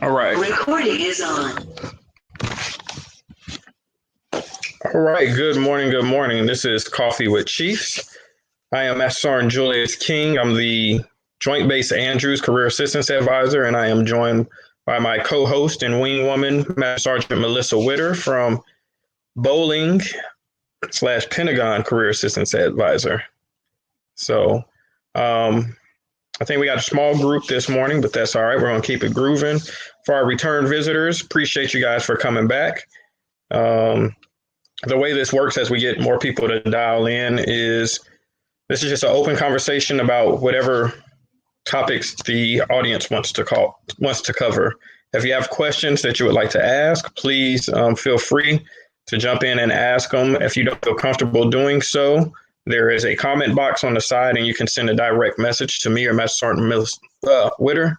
All right. Recording is on. All right. Good morning. Good morning. This is Coffee with Chiefs. I am Master Sergeant Julius King. I'm the Joint Base Andrews Career Assistance Advisor, and I am joined by my co-host and wing woman, Master Sergeant Melisa Witter from Bolling / Pentagon Career Assistance Advisor. So I think we got a small group this morning, but that's all right. We're going to keep it grooving. For our return visitors, appreciate you guys for coming back. The way this works as we get more people to dial in is this is just an open conversation about whatever topics the audience wants to cover. If you have questions that you would like to ask, please feel free to jump in and ask them. If you don't feel comfortable doing so, there is a comment box on the side, and you can send a direct message to me or Master Sergeant Witter,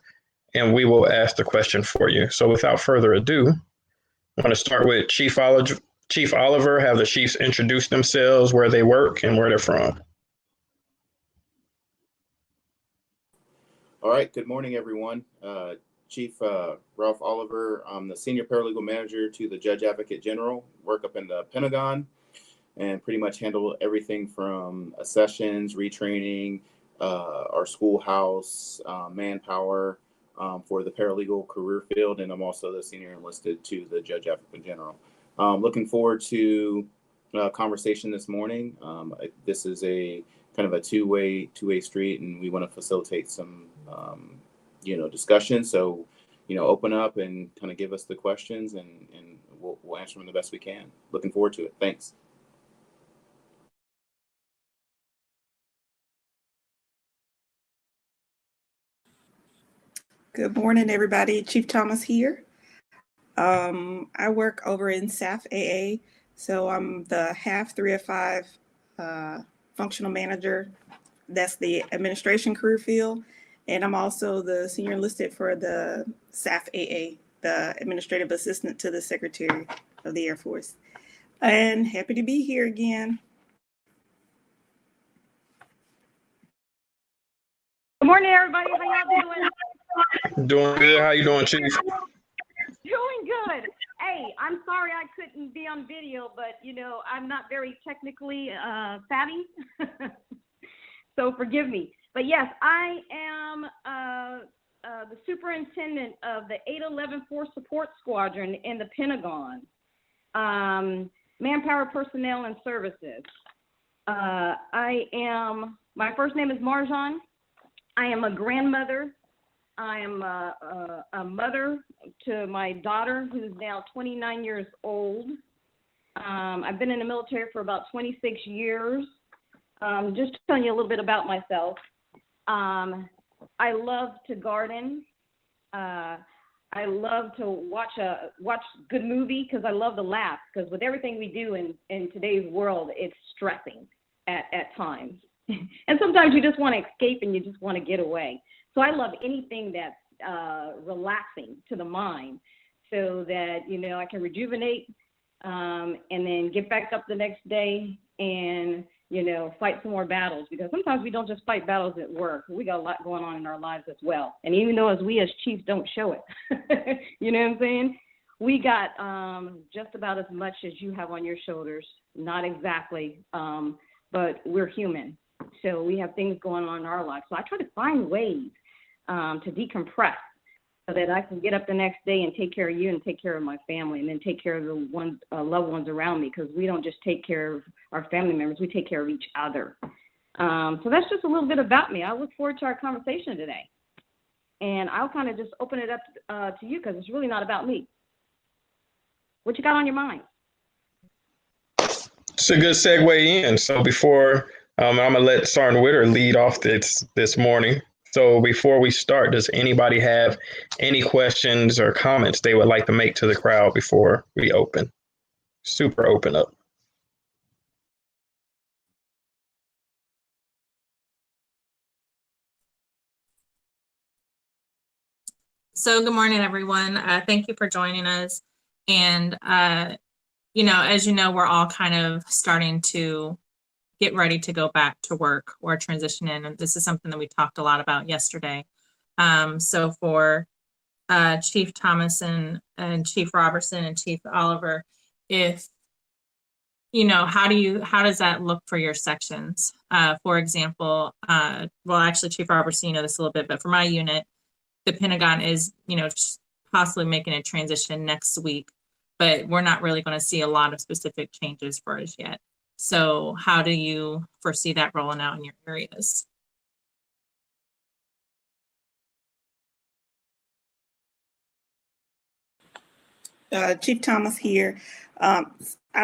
and we will ask the question for you. So without further ado, I want to start with Chief Oliver. Have the Chiefs introduce themselves, where they work, and where they're from. All right. Good morning, everyone. Chief Ralph Oliver. I'm the Senior Paralegal Manager to the Judge Advocate General. Work up in the Pentagon and pretty much handle everything from accessions, retraining, our schoolhouse, manpower for the paralegal career field. And I'm also the Senior Enlisted to the Judge Advocate General. Looking forward to a conversation this morning. This is a kind of a two-way street, and we want to facilitate some discussion. So, open up and kind of give us the questions, and we'll answer them the best we can. Looking forward to it. Thanks. Good morning, everybody. Chief Thomas here. I work over in SAF AA, so I'm the half 3 of 5 functional manager. That's the administration career field. And I'm also the senior enlisted for the SAF AA, the administrative assistant to the Secretary of the Air Force. And happy to be here again. Good morning, everybody. How y'all doing? Doing good. How you doing, Chief? Doing good. Hey, I'm sorry I couldn't be on video, but I'm not very technically savvy, so forgive me. But yes, I am the superintendent of the 811 Force Support Squadron in the Pentagon, Manpower Personnel and Services. My first name is MARJON. I am a grandmother. I am a mother to my daughter, who's now 29 years old. I've been in the military for about 26 years. Just telling you a little bit about myself. I love to garden. I love to watch good movie because I love to laugh, because with everything we do in today's world, it's stressing at times. And sometimes you just want to escape and you just want to get away. So I love anything that's relaxing to the mind, so that, I can rejuvenate and then get back up the next day and, fight some more battles, because sometimes we don't just fight battles at work. We got a lot going on in our lives as well. And even though we as chiefs don't show it, you know what I'm saying? We got just about as much as you have on your shoulders. Not exactly, but we're human. So we have things going on in our lives. So I try to find ways to decompress, so that I can get up the next day and take care of you and take care of my family, and then take care of the loved ones around me, because we don't just take care of our family members, we take care of each other. So that's just a little bit about me. I look forward to our conversation today. And I'll kind of just open it up to you, because it's really not about me. What you got on your mind? It's a good segue in. So before I'm going to let Sergeant Witter lead off this morning. So before we start, does anybody have any questions or comments they would like to make to the crowd before we open? Super open up. So good morning, everyone. Thank you for joining us. And, as you know, we're all kind of starting to get ready to go back to work or transition in. And this is something that we talked a lot about yesterday. So for Chief Thomas and Chief Robertson and Chief Oliver, if, how does that look for your sections? For example, well, actually, Chief Robertson, this a little bit, but for my unit, the Pentagon is, possibly making a transition next week, but we're not really going to see a lot of specific changes for us yet. So how do you foresee that rolling out in your areas? Chief Thomas here. I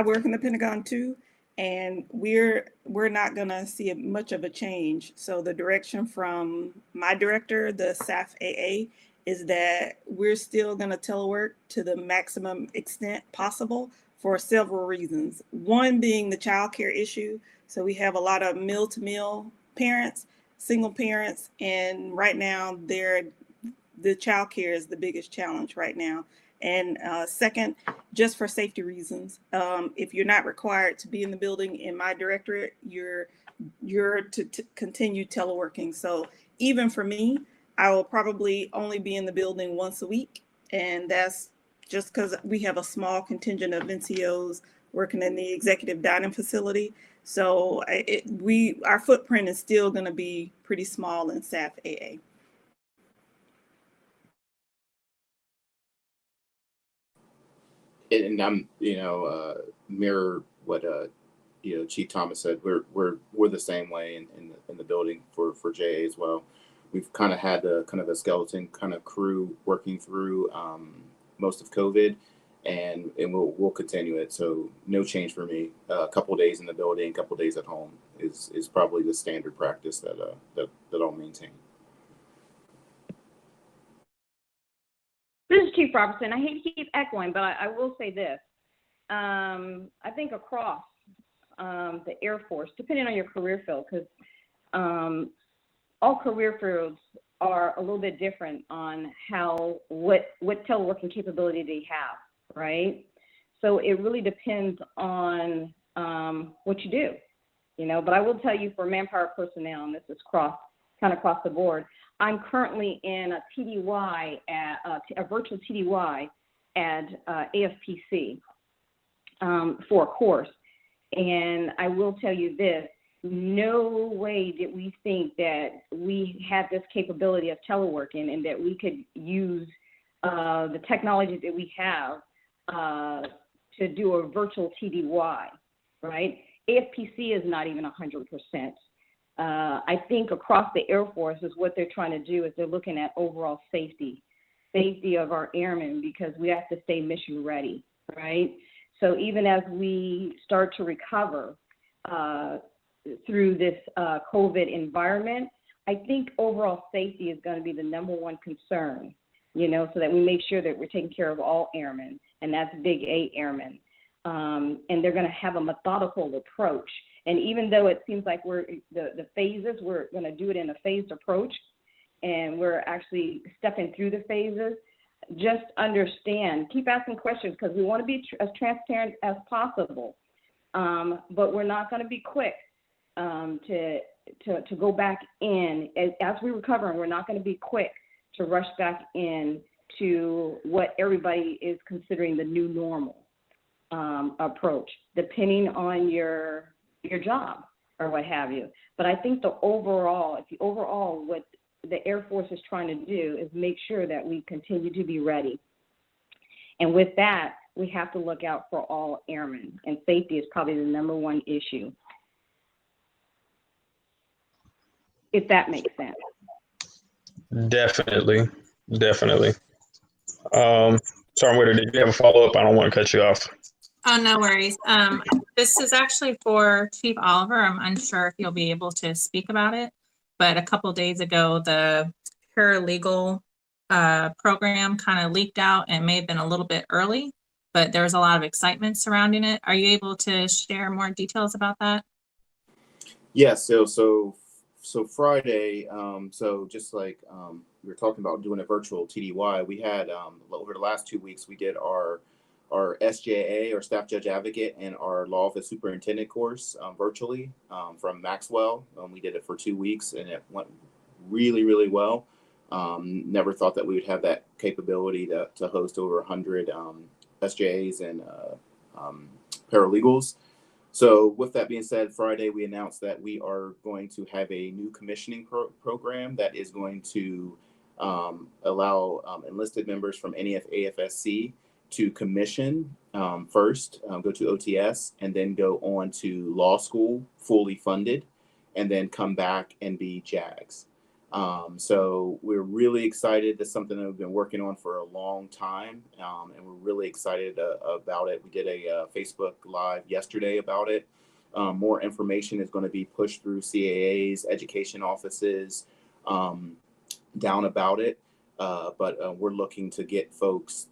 work in the Pentagon too, and we're not gonna see much of a change. So the direction from my director, the SAF AA, is that we're still gonna telework to the maximum extent possible for several reasons. One being the child care issue. So we have a lot of meal-to-meal parents, single parents, and right now the child care is the biggest challenge right now. And second, just for safety reasons, if you're not required to be in the building in my directorate, you're to continue teleworking. So even for me, I will probably only be in the building once a week. And that's just because we have a small contingent of NCOs working in the executive dining facility. So our footprint is still going to be pretty small in SAF AA. And I'm, mirror what Chief Thomas said. We're the same way in the building for JA as well. We've kind of had a skeleton kind of crew working through most of COVID, and we'll continue it. So no change for me. A couple days in the building, a couple days at home is probably the standard practice that I'll maintain. This is Chief Robertson. I hate to keep echoing, but I will say this. I think across the Air Force, depending on your career field, because all career fields are a little bit different on what teleworking capability they have, right? So it really depends on what you do, But I will tell you, for manpower personnel, and this is kind of across the board, I'm currently in a TDY, a virtual TDY at AFPC for a course. And I will tell you this, no way did we think that we had this capability of teleworking and that we could use the technology that we have to do a virtual TDY, right? AFPC is not even 100%. I think across the Air Force is what they're trying to do is they're looking at overall safety of our airmen, because we have to stay mission ready, right? So even as we start to recover through this COVID environment, I think overall safety is going to be the number one concern, so that we make sure that we're taking care of all airmen, and that's big A airmen. And they're going to have a methodical approach. And even though it seems like the phases, we're going to do it in a phased approach, and we're actually stepping through the phases. Just understand, keep asking questions, because we want to be as transparent as possible. But we're not going to be quick to go back in. As we recover, and we're not going to be quick to rush back in to what everybody is considering the new normal approach, depending on your job or what have you. But I think overall, what the Air Force is trying to do is make sure that we continue to be ready. And with that, we have to look out for all airmen, and safety is probably the number one issue, if that makes sense. Definitely. Sorry, Witter, did you have a follow-up? I don't want to cut you off. Oh, no worries. This is actually for Chief Oliver. I'm unsure if you'll be able to speak about it, but a couple of days ago, the paralegal program kind of leaked out, and may have been a little bit early, but there was a lot of excitement surrounding it. Are you able to share more details about that? Yes. So Friday, so just like we were talking about doing a virtual TDY, we had over the last 2 weeks, we did our SJA, or Staff Judge Advocate, and our Law Office Superintendent course virtually from Maxwell. We did it for 2 weeks, and it went really, really well. Never thought that we would have that capability to host over 100 SJAs and paralegals. So with that being said, Friday we announced that we are going to have a new commissioning program that is going to allow enlisted members from NEF AFSC to commission first, go to OTS, and then go on to law school fully funded, and then come back and be JAGs. So we're really excited. That's something that we've been working on for a long time, and we're really excited about it. We did a Facebook Live yesterday about it. More information is going to be pushed through CAAs, education offices, down about it. But we're looking to get folks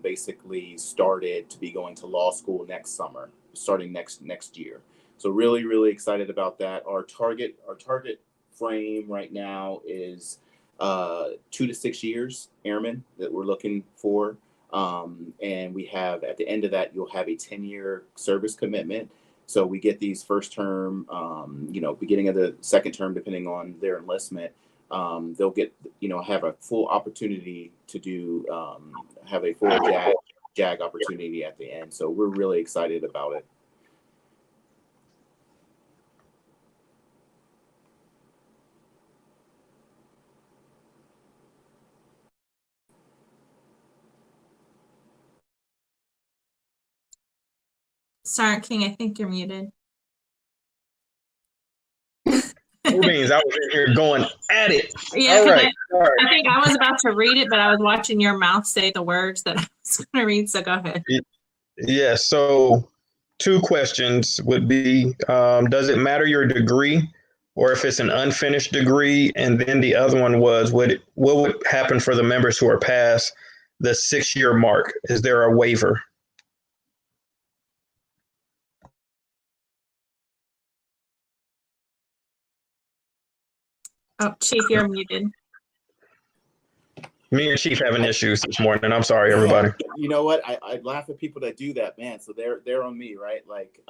basically started to be going to law school next summer, starting next year. So really, really excited about that. Our target frame right now is 2 to 6 years airmen that we're looking for. And we have, at the end of that, you'll have a 10-year service commitment. So we get these first term, beginning of the second term, depending on their enlistment, they'll get, have a full opportunity to do, have a full JAG opportunity at the end. So we're really excited about it. Sergeant King, I think you're muted. Cool beans. I was in here going at it. Yeah, All right. I think I was about to read it, but I was watching your mouth say the words that I was going to read. So go ahead. Yeah. So 2 questions would be, does it matter your degree or if it's an unfinished degree? And then the other one was, what would happen for the members who are past the 6-year mark? Is there a waiver? Oh, Chief, you're muted. Me and Chief having issues this morning. I'm sorry, everybody. You know what? I laugh at people that do that, man. So they're on me, right? Like,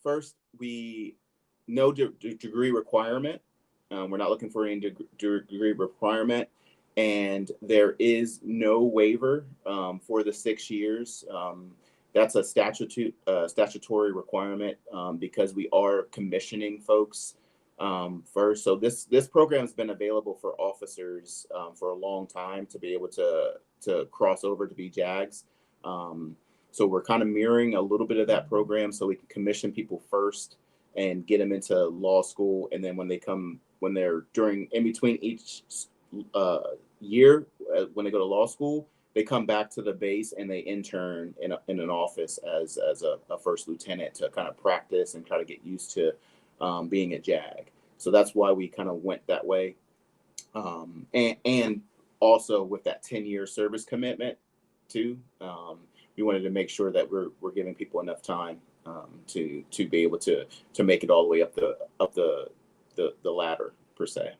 first, we no degree requirement. We're not looking for any degree requirement, and there is no waiver for the 6 years. That's a statutory requirement because we are commissioning folks first. So this program has been available for officers for a long time to be able to cross over to be JAGs. So we're kind of mirroring a little bit of that program so we can commission people first and get them into law school. And then when they're in between each year, when they go to law school, they come back to the base and they intern in an office as a first lieutenant to kind of practice and try to get used to being a JAG. So that's why we kind of went that way. And also with that 10-year service commitment too, we wanted to make sure that we're giving people enough time to be able to make it all the way up the ladder per se.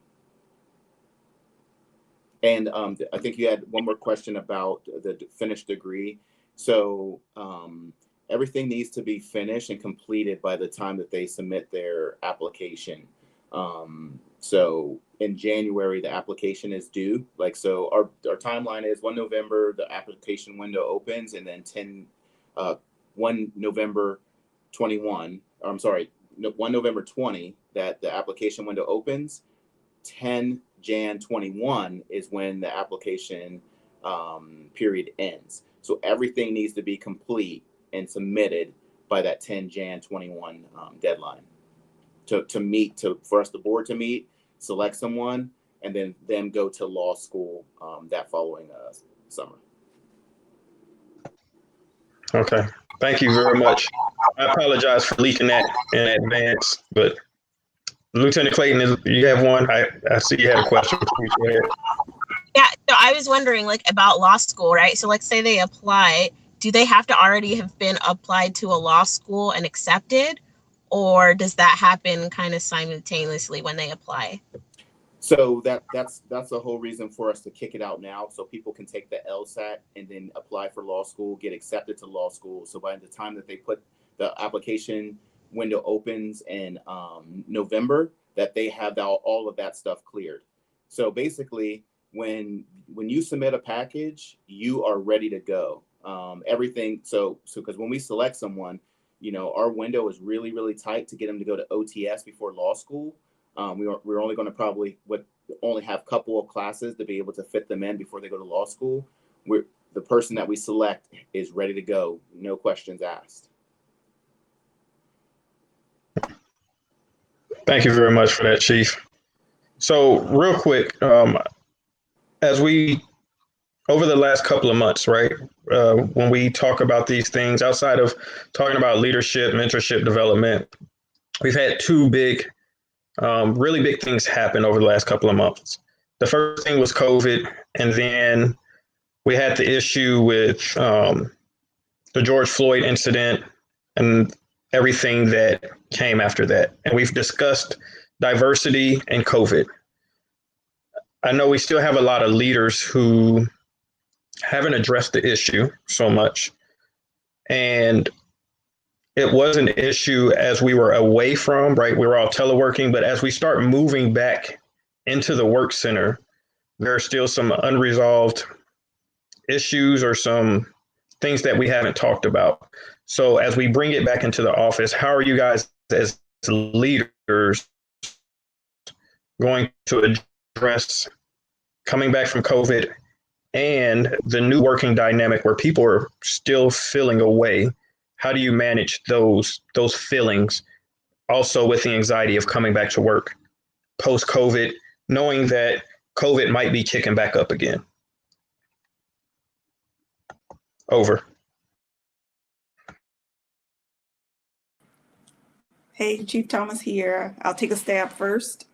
And I think you had one more question about the finished degree. So everything needs to be finished and completed by the time that they submit their application. So in January, the application is due. So our timeline is 1 November, the application window opens, and then 1 November 21, or I'm sorry, 1 November 20, that the application window opens. 10 Jan 21 is when the application period ends. So everything needs to be complete and submitted by that 10 Jan 21 deadline for us, the board, to meet, select someone, and then go to law school that following summer. Okay. Thank you very much. I apologize for leaking that in advance, but Lieutenant Clayton, you have one? I see you had a question. Please go ahead. Yeah, so I was wondering about law school, right? So let's say they apply, do they have to already have been applied to a law school and accepted? Or does that happen kind of simultaneously when they apply? So that's the whole reason for us to kick it out now, so people can take the LSAT and then apply for law school, get accepted to law school. So by the time that they put the application window opens in November, that they have all of that stuff cleared. So basically, when you submit a package, you are ready to go. Everything. So because when we select someone, you know, our window is really, really tight to get them to go to OTS before law school. We're only going to only have a couple of classes to be able to fit them in before they go to law school. The person that we select is ready to go, no questions asked. Thank you very much for that, Chief. So real quick, as we, over the last couple of months, right, when we talk about these things, outside of talking about leadership, mentorship, development, we've had two big, really big things happen over the last couple of months. The first thing was COVID, and then we had the issue with the George Floyd incident and everything that came after that. And we've discussed diversity and COVID. I know we still have a lot of leaders who haven't addressed the issue so much. And it was an issue as we were away from, right? We were all teleworking, but as we start moving back into the work center, there are still some unresolved issues or some things that we haven't talked about. So as we bring it back into the office, how are you guys as leaders going to address coming back from COVID and the new working dynamic where people are still feeling away? How do you manage those feelings also with the anxiety of coming back to work post-COVID, knowing that COVID might be kicking back up again? Over. Hey, Chief Thomas here. I'll take a stab first.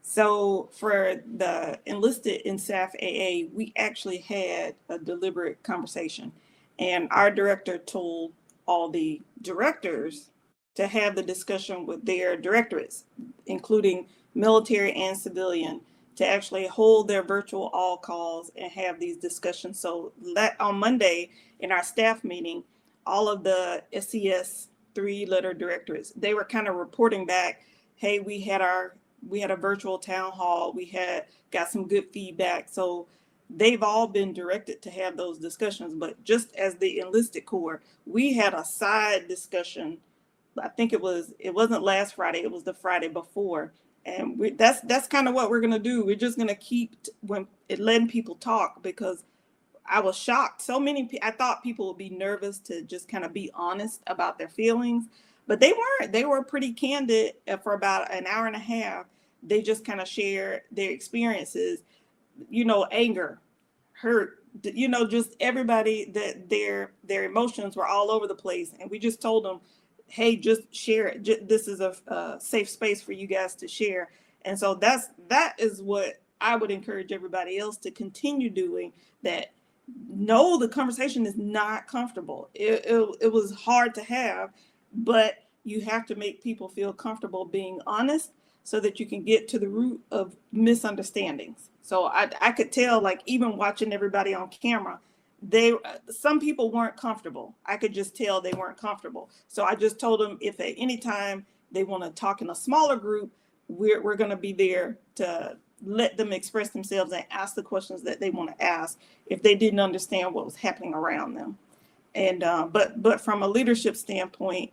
So for the enlisted in SAF AA, we actually had a deliberate conversation, and our director told all the directors to have the discussion with their directorates, including military and civilian, to actually hold their virtual all calls and have these discussions. So on Monday in our staff meeting, all of the SCS 3-letter directorates, they were kind of reporting back, hey, we had a virtual town hall, got some good feedback. So they've all been directed to have those discussions. But just as the enlisted corps, we had a side discussion. I think it wasn't last Friday, it was the Friday before. And that's kind of what we're gonna do. We're just gonna keep letting people talk, because I was shocked. So many I thought people would be nervous to just kind of be honest about their feelings, but they weren't. They were pretty candid for about an hour and a half. They just kind of shared their experiences, anger, hurt, just everybody, that their emotions were all over the place. And we just told them, hey, just share it. This is a safe space for you guys to share. And so that is what I would encourage everybody else to continue doing. That no, the conversation is not comfortable. It was hard to have, but you have to make people feel comfortable being honest so that you can get to the root of misunderstandings. So I could tell, like, even watching everybody on camera, some people weren't comfortable. I could just tell they weren't comfortable. So I just told them, if at any time they want to talk in a smaller group, we're going to be there to let them express themselves and ask the questions that they want to ask if they didn't understand what was happening around them. And but from a leadership standpoint,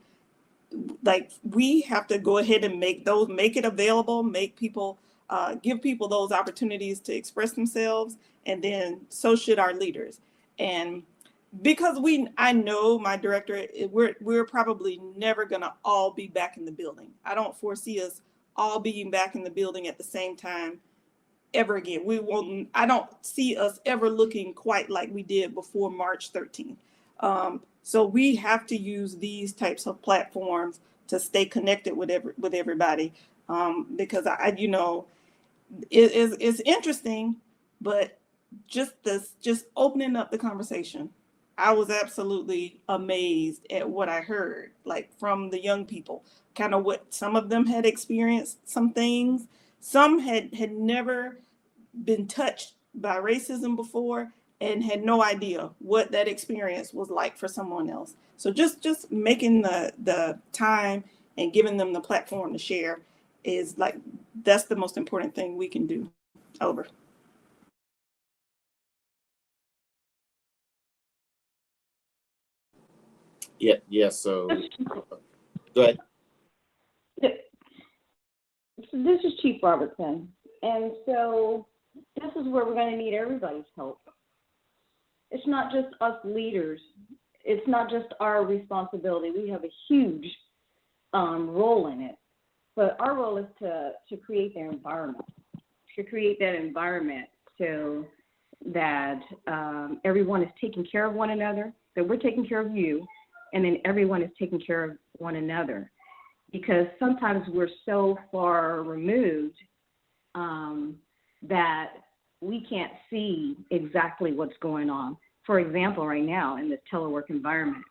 like, we have to go ahead and make it available, make people give people those opportunities to express themselves, and then so should our leaders. And because I know my director, we're probably never gonna all be back in the building. I don't foresee us all being back in the building at the same time ever again. I don't see us ever looking quite like we did before March 13th. So we have to use these types of platforms to stay connected with everybody, because it's interesting, but just opening up the conversation, I was absolutely amazed at what I heard, like, from the young people, kind of what some of them had experienced, some things, some had never been touched by racism before and had no idea what that experience was like for someone else. So just making the time and giving them the platform to share is, like, that's the most important thing we can do. Over. Yeah. So, go ahead. This is Chief Robertson, and so this is where we're going to need everybody's help. It's not just us leaders. It's not just our responsibility. We have a huge role in it, but our role is to create the environment, so that everyone is taking care of one another, that we're taking care of you, and then everyone is taking care of one another. Because sometimes we're so far removed that we can't see exactly what's going on. For example, right now in this telework environment,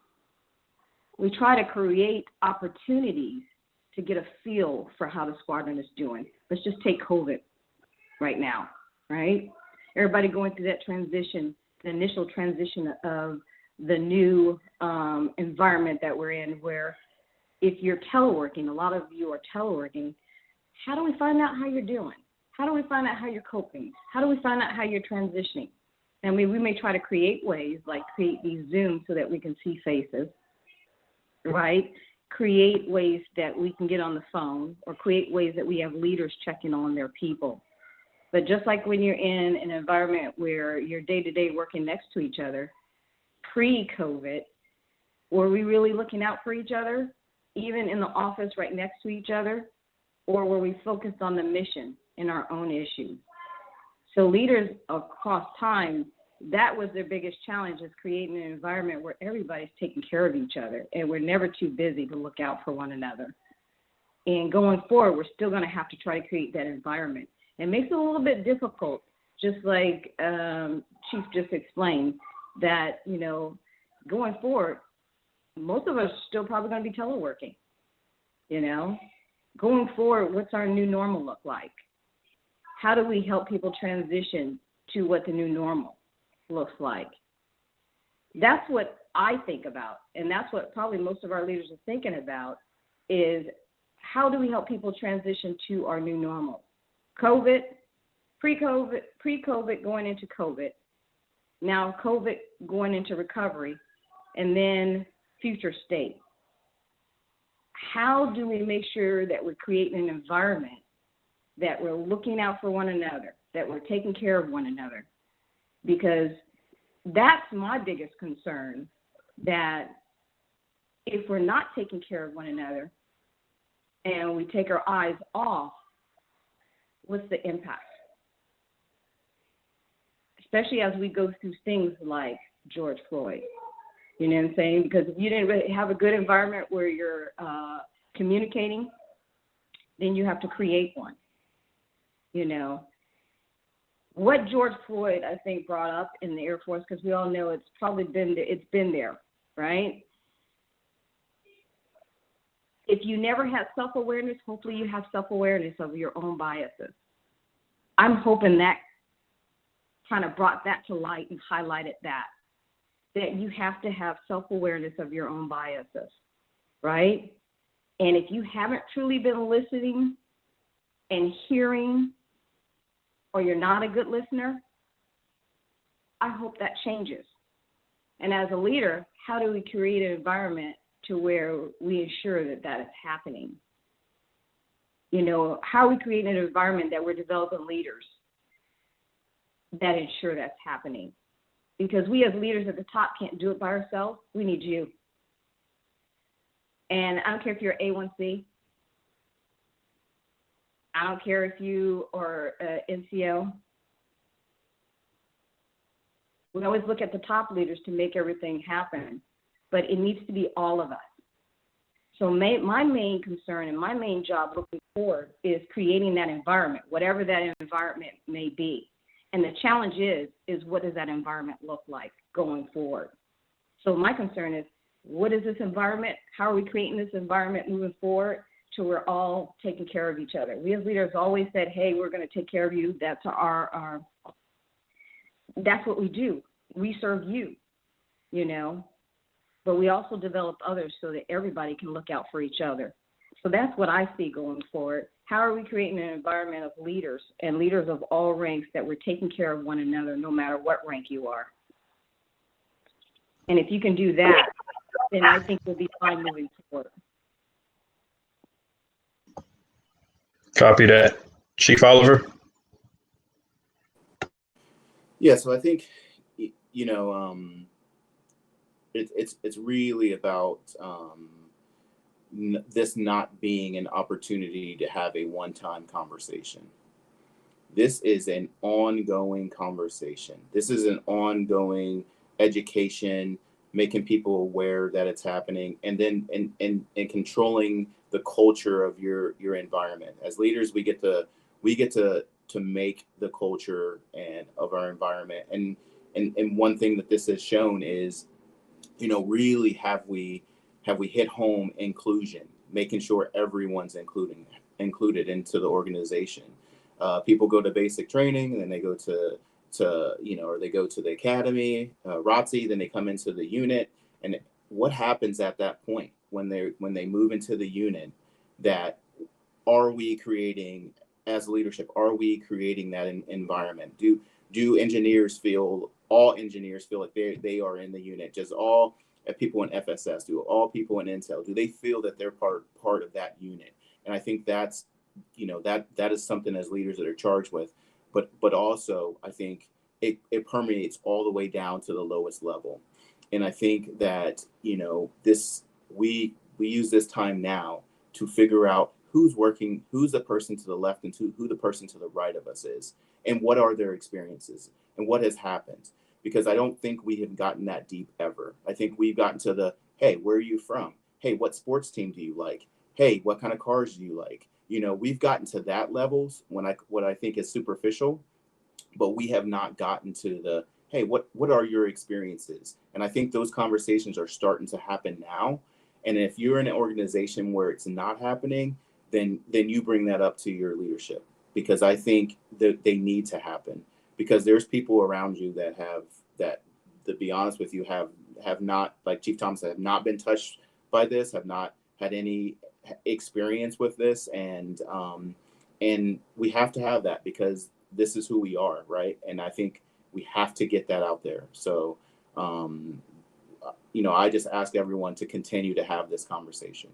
we try to create opportunities to get a feel for how the squadron is doing. Let's just take COVID right now, right? Everybody going through that transition, the initial transition of the new environment that we're in, where if you're teleworking, a lot of you are teleworking, how do we find out how you're doing? How do we find out how you're coping? How do we find out how you're transitioning? And we may try to create ways, like create these Zooms so that we can see faces, right? Create ways that we can get on the phone, or create ways that we have leaders checking on their people. But just like when you're in an environment where you're day-to-day working next to each other, pre-COVID, were we really looking out for each other, even in the office right next to each other? Or were we focused on the mission and our own issues? So leaders across time, that was their biggest challenge, is creating an environment where everybody's taking care of each other and we're never too busy to look out for one another. And going forward, we're still going to have to try to create that environment. It makes it a little bit difficult, just like Chief just explained, that, you know, going forward, most of us are still probably going to be teleworking, you know. Going forward, what's our new normal look like? How do we help people transition to what the new normal looks like? That's what I think about, and that's what probably most of our leaders are thinking about, is how do we help people transition to our new normal? COVID, pre-COVID going into COVID, now COVID going into recovery, and then future state. How do we make sure that we're creating an environment that we're looking out for one another, that we're taking care of one another? Because that's my biggest concern, that if we're not taking care of one another and we take our eyes off, what's the impact? Especially as we go through things like George Floyd. You know what I'm saying? Because if you didn't really have a good environment where you're communicating, then you have to create one. You know, what George Floyd, I think, brought up in the Air Force, because we all know it's probably been there, right? If you never had self-awareness, hopefully you have self-awareness of your own biases. I'm hoping that kind of brought that to light and highlighted that you have to have self-awareness of your own biases, right? And if you haven't truly been listening and hearing, or you're not a good listener, I hope that changes. And as a leader, how do we create an environment to where we ensure that that is happening? You know, how are we creating an environment that we're developing leaders that ensure that's happening? Because we as leaders at the top can't do it by ourselves. We need you. And I don't care if you're A1C. I don't care if you are NCO. We always look at the top leaders to make everything happen, but it needs to be all of us. So my main concern and my main job looking forward is creating that environment, whatever that environment may be. And the challenge is what does that environment look like going forward? So my concern is, what is this environment? How are we creating this environment moving forward to we're all taking care of each other? We as leaders always said, hey, we're going to take care of you. That's that's what we do. We serve you, you know, but we also develop others so that everybody can look out for each other. So that's what I see going forward. How are we creating an environment of leaders and leaders of all ranks that we're taking care of one another no matter what rank you are? And if you can do that, then I think we'll be fine moving forward. Copy that. Chief Oliver? Yeah, so I think, you know, it's really about this not being an opportunity to have a one-time conversation. This is an ongoing conversation. This is an ongoing education, making people aware that it's happening, and then and controlling the culture of your environment. As leaders, we get to make the culture and of our environment. And one thing that this has shown is, you know, really have we hit home inclusion, making sure everyone's included into the organization. People go to basic training, and then they go to you know, or they go to the academy, ROTC, then they come into the unit. And what happens at that point when they move into the unit? That are we creating, as leadership, are we creating that environment? Do engineers feel, all engineers feel like they are in the unit? Just all people in FSS, do all people in Intel, do they feel that they're part of that unit? And I think that's, you know, that is something as leaders that are charged with, but also I think it permeates all the way down to the lowest level. And I think that, you know, we use this time now to figure out who's working, who's the person to the left, and who the person to the right of us is, and what are their experiences and what has happened. Because I don't think we have gotten that deep ever. I think we've gotten to the, hey, where are you from? Hey, what sports team do you like? Hey, what kind of cars do you like? You know, we've gotten to that levels what I think is superficial, but we have not gotten to the, hey, what are your experiences? And I think those conversations are starting to happen now. And if you're in an organization where it's not happening, then you bring that up to your leadership, because I think that they need to happen, because there's people around you that to be honest with you, have not, like Chief Thomas, have not been touched by this, have not had any experience with this. And we have to have that, because this is who we are, right? And I think we have to get that out there. So, you know, I just ask everyone to continue to have this conversation.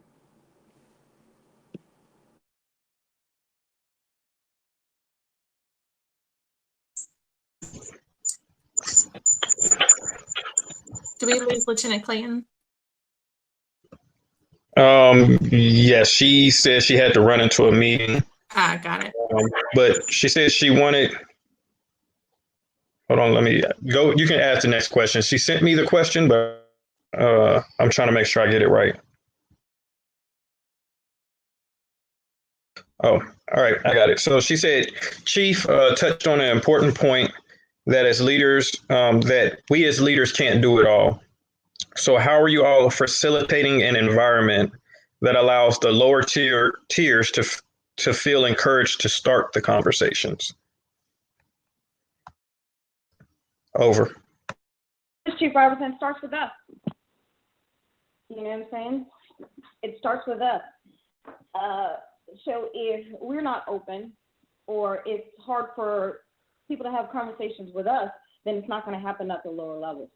Do we lose Lieutenant Clayton? Yes, she said she had to run into a meeting. Got it. But she said she wanted. Hold on, let me go. You can ask the next question. She sent me the question, but I'm trying to make sure I get it right. Oh, all right, I got it. So she said, Chief touched on an important point that as leaders, that we as leaders can't do it all. So how are you all facilitating an environment that allows the lower tiers to feel encouraged to start the conversations? Over. Chief Robertson, starts with us. You know what I'm saying? It starts with us. So if we're not open, or it's hard for people to have conversations with us, then it's not going to happen at the lower levels.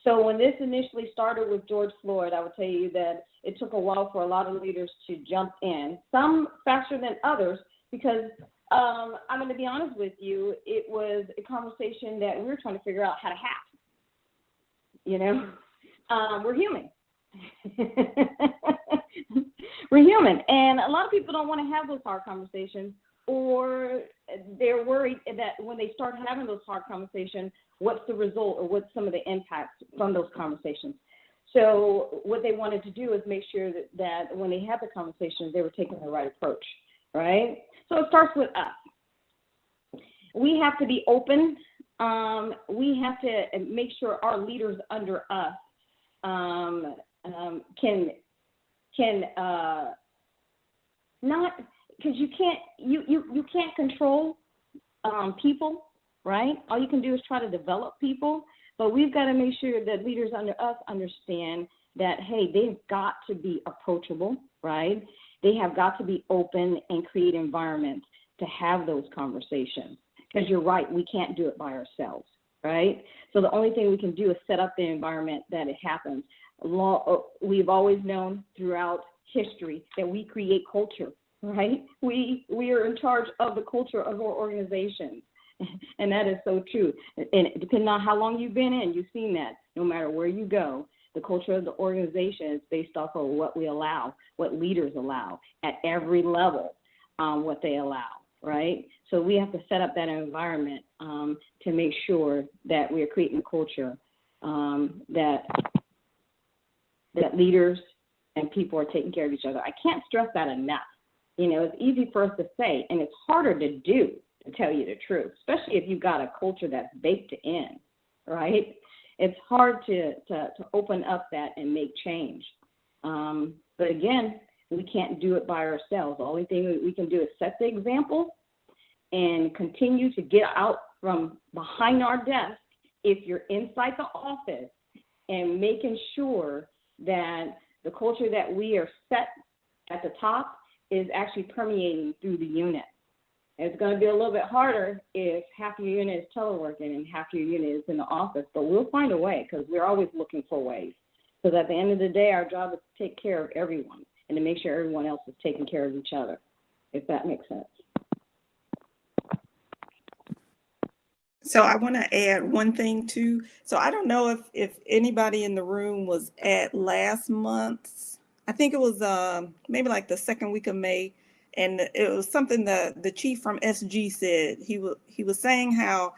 So when this initially started with George Floyd, I would tell you that it took a while for a lot of leaders to jump in, some faster than others, because I'm going to be honest with you, it was a conversation that we were trying to figure out how to have. You know, we're human. We're human. And a lot of people don't want to have those hard conversations, or they're worried that when they start having those hard conversations, what's the result or what's some of the impacts from those conversations. So what they wanted to do is make sure that when they had the conversations, they were taking the right approach, right? So it starts with us. We have to be open. We have to make sure our leaders under us can not, because you can't control people, right? All you can do is try to develop people, but we've got to make sure that leaders under us understand that, hey, they've got to be approachable, right? They have got to be open and create environments to have those conversations. Because you're right, we can't do it by ourselves, right? So the only thing we can do is set up the environment that it happens. We've always known throughout history that we create culture, right? We are in charge of the culture of our organizations. And that is so true. And depending on how long you've been in, you've seen that no matter where you go, the culture of the organization is based off of what we allow, what leaders allow at every level, what they allow, right? So we have to set up that environment to make sure that we are creating a culture that leaders and people are taking care of each other. I can't stress that enough. You know, it's easy for us to say, and it's harder to do, to tell you the truth, especially if you've got a culture that's baked in, right? It's hard to open up that and make change. But again, we can't do it by ourselves. The only thing we can do is set the example and continue to get out from behind our desk if you're inside the office, and making sure that the culture that we are set at the top is actually permeating through the unit. It's going to be a little bit harder if half your unit is teleworking and half your unit is in the office, but we'll find a way because we're always looking for ways. Because at the end of the day, our job is to take care of everyone and to make sure everyone else is taking care of each other, if that makes sense. So I want to add one thing too. So I don't know if anybody in the room was at last month's, I think it was maybe like the second week of May. And it was something that the chief from SG said. He was saying how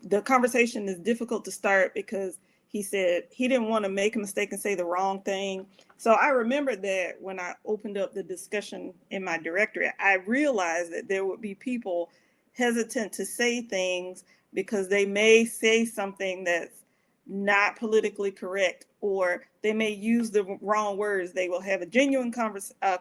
the conversation is difficult to start because he said he didn't want to make a mistake and say the wrong thing. So I remembered that when I opened up the discussion in my directorate, I realized that there would be people hesitant to say things because they may say something that's not politically correct, or they may use the wrong words. They will have a genuine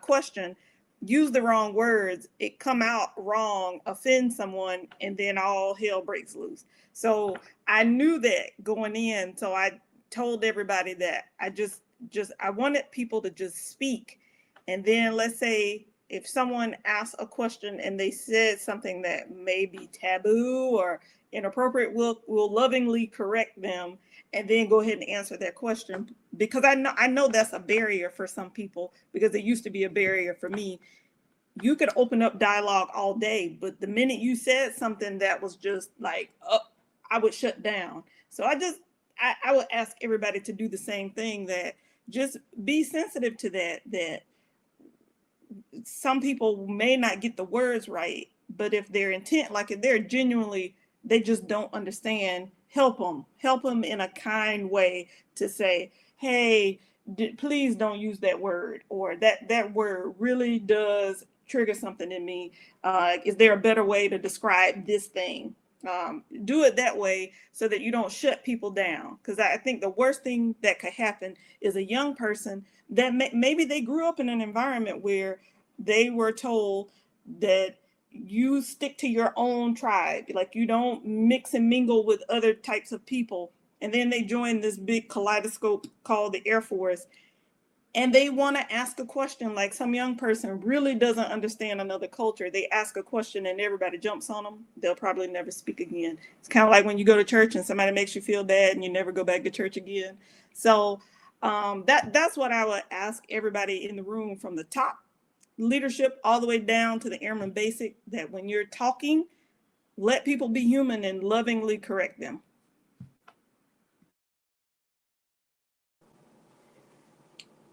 question, use the wrong words, it come out wrong, offend someone, and then all hell breaks loose. So I knew that going in. So I told everybody that I wanted people to just speak. And then let's say if someone asks a question and they said something that may be taboo or inappropriate, we'll lovingly correct them and then go ahead and answer that question, because I know that's a barrier for some people, because it used to be a barrier for me. You could open up dialogue all day, but the minute you said something that was just like, I would shut down. So I would ask everybody to do the same thing, that just be sensitive to that some people may not get the words right, but if their intent, like if they're genuinely, they just don't understand, help them in a kind way to say, hey, please don't use that word, or that word really does trigger something in me. Is there a better way to describe this thing? Do it that way so that you don't shut people down. Because I think the worst thing that could happen is a young person that maybe they grew up in an environment where they were told that you stick to your own tribe, like you don't mix and mingle with other types of people. And then they join this big kaleidoscope called the Air Force, and they want to ask a question. Like some young person really doesn't understand another culture. They ask a question and everybody jumps on them. They'll probably never speak again. It's kind of like when you go to church and somebody makes you feel bad and you never go back to church again. So that's what I would ask everybody in the room, from the top leadership all the way down to the airman basic, that when you're talking, let people be human and lovingly correct them.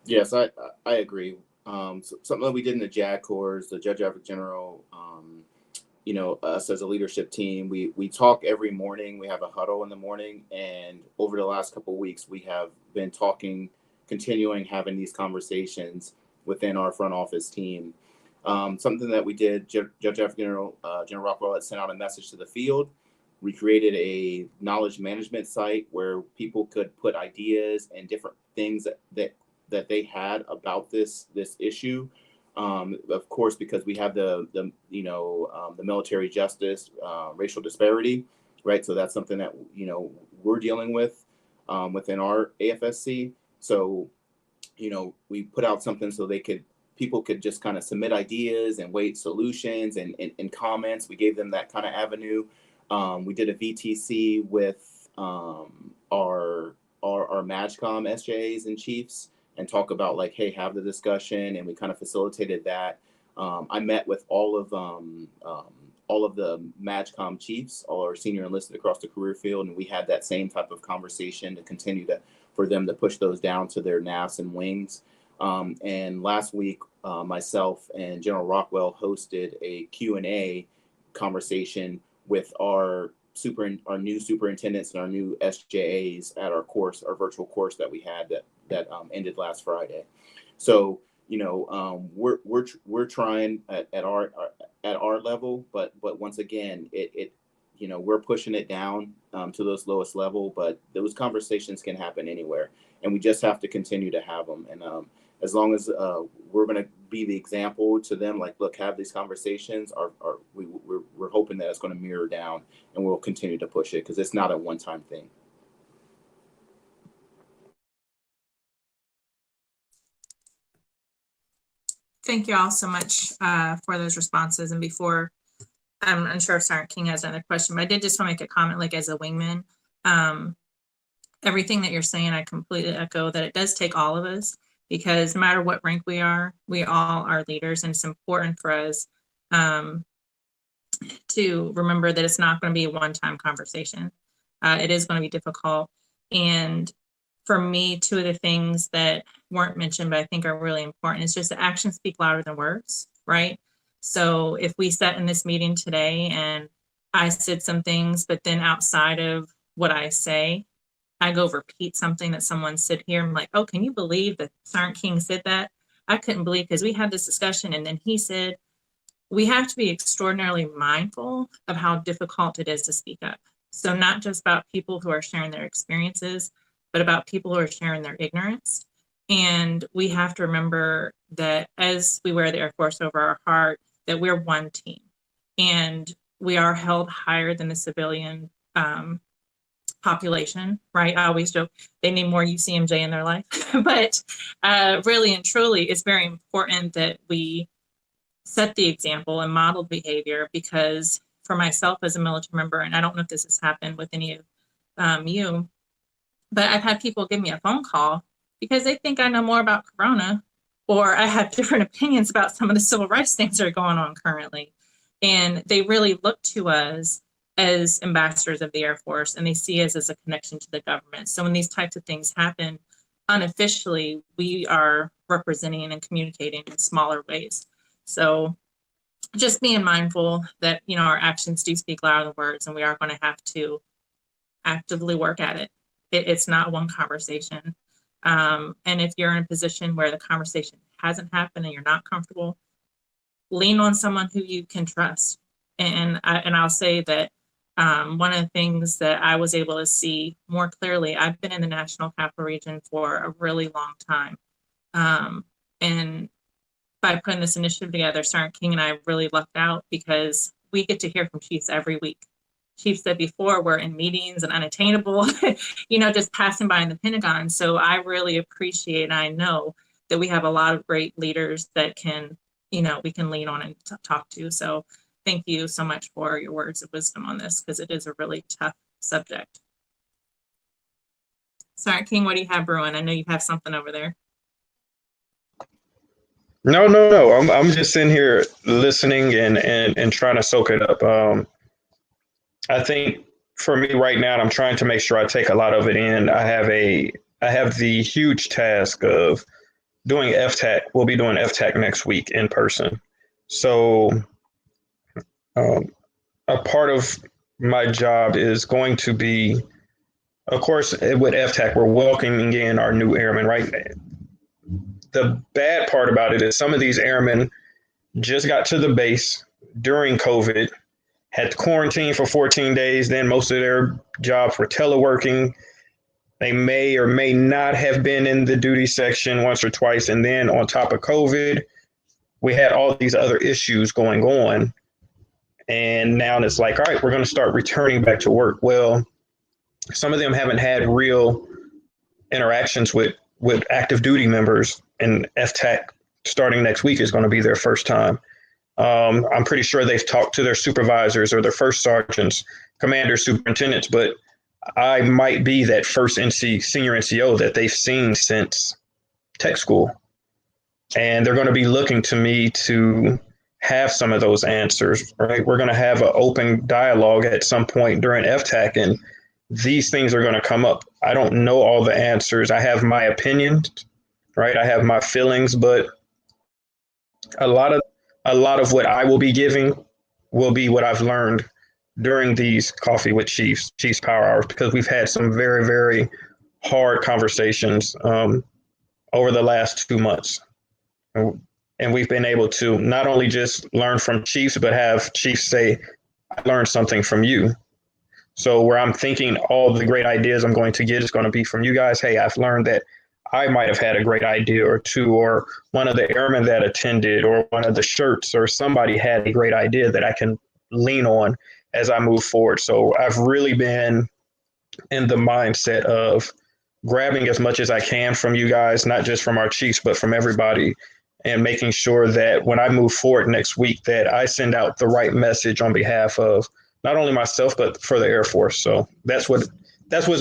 Yes, I agree. So something that we did in the JAG Corps, the Judge Advocate General, us as a leadership team, we talk every morning. We have a huddle in the morning, and over the last couple of weeks, we have been talking, having these conversations within our front office team. Something that we did, Judge Advocate General Rockwell had sent out a message to the field. We created a knowledge management site where people could put ideas and different things that they had about this issue. Of course, because we have the military justice, racial disparity, right? So that's something that we're dealing with within our AFSC. So we put out something so they could people could just kind of submit ideas and wait solutions and comments. We gave them that kind of avenue. We did a VTC with our MAJCOM SJAs and chiefs and talk about like, hey, have the discussion, and we kind of facilitated that. I met with all of the MAJCOM chiefs, all our senior enlisted across the career field, and we had that same type of conversation to continue for them to push those down to their NAFs and wings. And last week, myself and General Rockwell hosted a Q&A conversation with our new superintendents and our new SJAs at our virtual course that we had that ended last Friday. So, you know, we're trying at our level, but once again, it you know, we're pushing it down to those lowest level, but those conversations can happen anywhere, and we just have to continue to have them. And as long as we're going to be the example to them, like, look, have these conversations, we're hoping that it's going to mirror down, and we'll continue to push it because it's not a one-time thing. Thank you all so much for those responses. And before, I'm unsure if Sergeant King has another question, but I did just want to make a comment, like as a wingman, everything that you're saying, I completely echo that it does take all of us, because no matter what rank we all are leaders, and it's important for us to remember that it's not going to be a one-time conversation. It is going to be difficult. And for me, two of the things that weren't mentioned, but I think are really important, is just that actions speak louder than words, right? So if we sat in this meeting today and I said some things, but then outside of what I say, I go repeat something that someone said here, I'm like, oh, can you believe that Sergeant King said that? I couldn't believe, because we had this discussion and then he said, we have to be extraordinarily mindful of how difficult it is to speak up. So not just about people who are sharing their experiences, but about people who are sharing their ignorance. And we have to remember that as we wear the Air Force over our heart, that we're one team, and we are held higher than the civilian population, right? I always joke, they need more UCMJ in their life, but really and truly, it's very important that we set the example and model behavior, because for myself as a military member, and I don't know if this has happened with any of you, but I've had people give me a phone call because they think I know more about Corona, or I have different opinions about some of the civil rights things that are going on currently. And they really look to us as ambassadors of the Air Force, and they see us as a connection to the government. So when these types of things happen, unofficially, we are representing and communicating in smaller ways. So just being mindful that, you know, our actions do speak louder than words, and we are going to have to actively work at it. It's not one conversation. And if you're in a position where the conversation hasn't happened and you're not comfortable, lean on someone who you can trust. And I'll say that one of the things that I was able to see more clearly, I've been in the National Capital Region for a really long time. And by putting this initiative together, Sergeant King and I really lucked out, because we get to hear from chiefs every week. Chiefs that before were in meetings and unattainable, you know, just passing by in the Pentagon. So I really appreciate, and I know that we have a lot of great leaders that can, you know, we can lean on and talk to. So thank you so much for your words of wisdom on this, because it is a really tough subject. Sergeant King, what do you have brewing? I know you have something over there. No. I'm just sitting here listening and trying to soak it up. I think for me right now, I'm trying to make sure I take a lot of it in. I have the huge task of doing FTAC. We'll be doing FTAC next week in person. So a part of my job is going to be, of course, with FTAC, we're welcoming in our new airmen, right? The bad part about it is some of these airmen just got to the base during COVID, had to quarantine for 14 days. Then most of their jobs were teleworking. They may or may not have been in the duty section once or twice. And then on top of COVID, we had all these other issues going on. And now it's like, all right, we're going to start returning back to work. Well, some of them haven't had real interactions with active duty members in FTAC starting next week is going to be their first time. I'm pretty sure they've talked to their supervisors or their first sergeants, commanders, superintendents, but I might be that first senior NCO that they've seen since tech school. And they're going to be looking to me to have some of those answers, right? We're going to have an open dialogue at some point during FTAC, and these things are going to come up. I don't know all the answers. I have my opinions, right? I have my feelings, but a lot of what I will be giving will be what I've learned during these Coffee with Chiefs Power Hours, because we've had some very, very hard conversations over the last 2 months. And we've been able to not only just learn from chiefs, but have chiefs say, I learned something from you. So where I'm thinking all the great ideas I'm going to get is going to be from you guys. Hey, I've learned that I might have had a great idea or two, or one of the airmen that attended, or one of the shirts, or somebody had a great idea that I can lean on as I move forward. So I've really been in the mindset of grabbing as much as I can from you guys, not just from our chiefs, but from everybody, and making sure that when I move forward next week, that I send out the right message on behalf of not only myself, but for the Air Force. So that's what's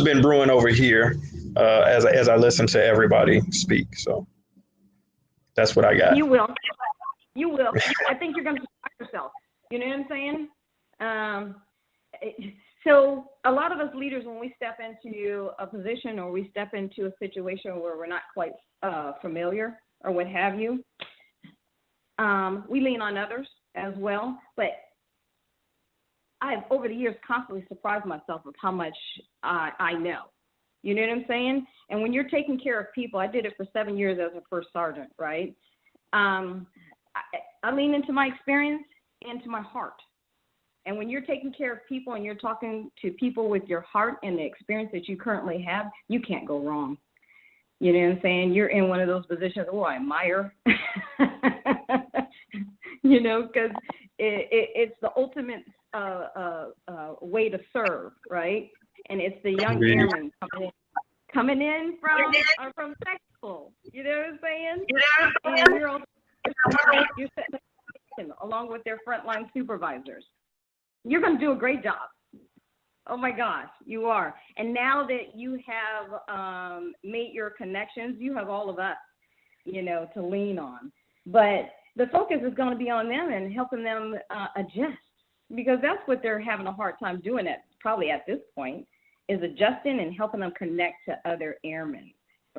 been brewing over here as I listen to everybody speak. So that's what I got. You will. You will. I think you're going to surprise yourself. You know what I'm saying? So a lot of us leaders, when we step into a position or we step into a situation where we're not quite familiar or what have you, we lean on others as well. But I've, over the years, constantly surprised myself with how much I know. You know what I'm saying? And when you're taking care of people, I did it for 7 years as a first sergeant, right? I lean into my experience and to my heart. And when you're taking care of people and you're talking to people with your heart and the experience that you currently have, you can't go wrong. You know what I'm saying? You're in one of those positions, oh, I admire, you know, because it's the ultimate way to serve, right? And it's the young airmen coming in from tech school. You know what I'm saying? And we're all, you're setting the along with their frontline supervisors. You're going to do a great job. Oh my gosh, you are. And now that you have made your connections, you have all of us, you know, to lean on. But the focus is going to be on them and helping them adjust, because that's what they're having a hard time doing probably at this point, is adjusting and helping them connect to other airmen,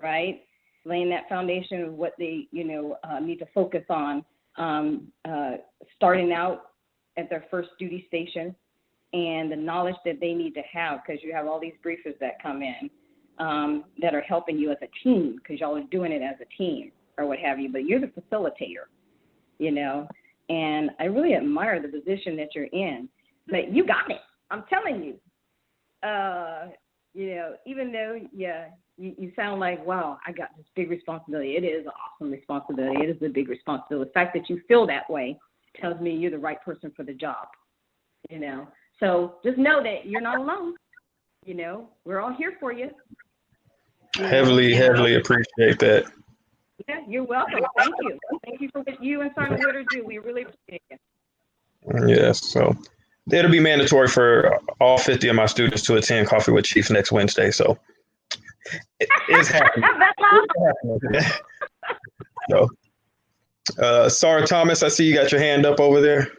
right? Laying that foundation of what they, you know, need to focus on, starting out at their first duty station, and the knowledge that they need to have, because you have all these briefers that come in that are helping you as a team, because y'all are doing it as a team or what have you, but you're the facilitator, you know, and I really admire the position that you're in. But you got it. I'm telling you. You know, even though, you sound like, wow, I got this big responsibility. It is an awesome responsibility. It is a big responsibility. The fact that you feel that way tells me you're the right person for the job, you know. So just know that you're not alone. You know, we're all here for you. Heavily appreciate that. Yeah, you're welcome. Thank you. Thank you for what you and Sergeant Witter do. We really appreciate it. Yes, so it'll be mandatory for all 50 of my students to attend Coffee with Chiefs next Wednesday. So it's happening. It's happening. So, Sarah Thomas, I see you got your hand up over there.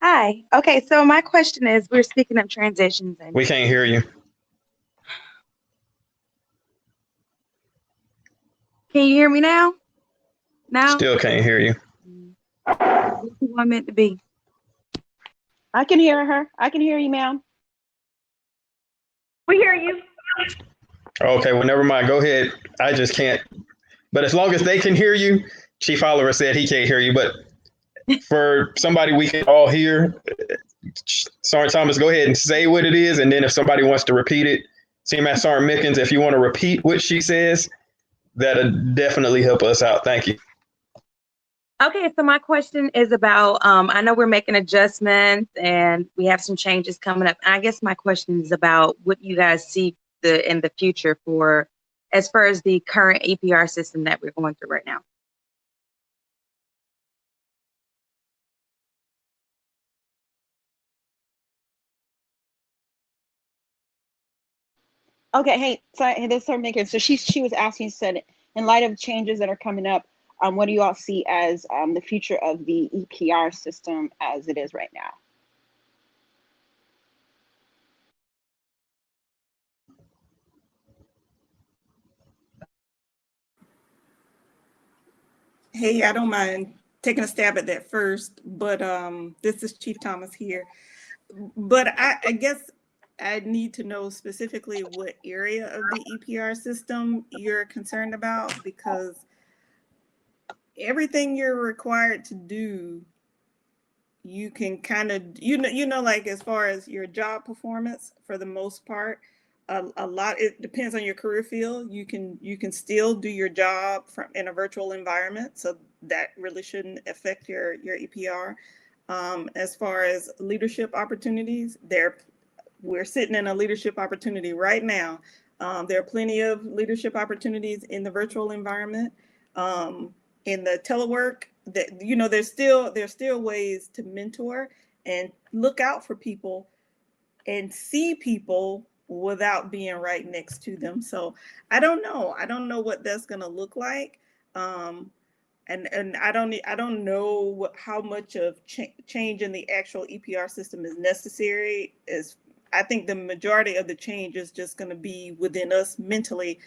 Hi. Okay, so my question is, we're speaking of transitions. And we can't hear you. can you hear me now? Now? Still can't hear you. What's the one meant to be? I can hear her. I can hear you, ma'am. We hear you. Okay, well, never mind. Go ahead. I just can't. But as long as they can hear you, Chief Oliver said he can't hear you. But for somebody we can all hear, Sergeant Thomas, go ahead and say what it is. And then if somebody wants to repeat it, CMS Sergeant Mickens, if you want to repeat what she says, that'll definitely help us out. Thank you. Okay, so my question is about, I know we're making adjustments and we have some changes coming up. I guess my question is about what you guys see in the future for as far as the current EPR system that we're going through right now. Okay, hey, sorry, hey, this is Maker. So she was asking, said, in light of changes that are coming up, what do you all see as the future of the EPR system as it is right now? Hey, I don't mind taking a stab at that first, but this is Chief Thomas here. But I guess I need to know specifically what area of the EPR system you're concerned about, because everything you're required to do, you can kind of, like as far as your job performance, for the most part, a lot, it depends on your career field. You can still do your job from in a virtual environment, so that really shouldn't affect your EPR. As far as leadership opportunities, we're sitting in a leadership opportunity right now. There are plenty of leadership opportunities in the virtual environment. In the telework, that there's still ways to mentor and look out for people and see people without being right next to them. So I don't know what that's going to look like. And I don't know how much of change in the actual EPR system is necessary. I think the majority of the change is just going to be within us mentally,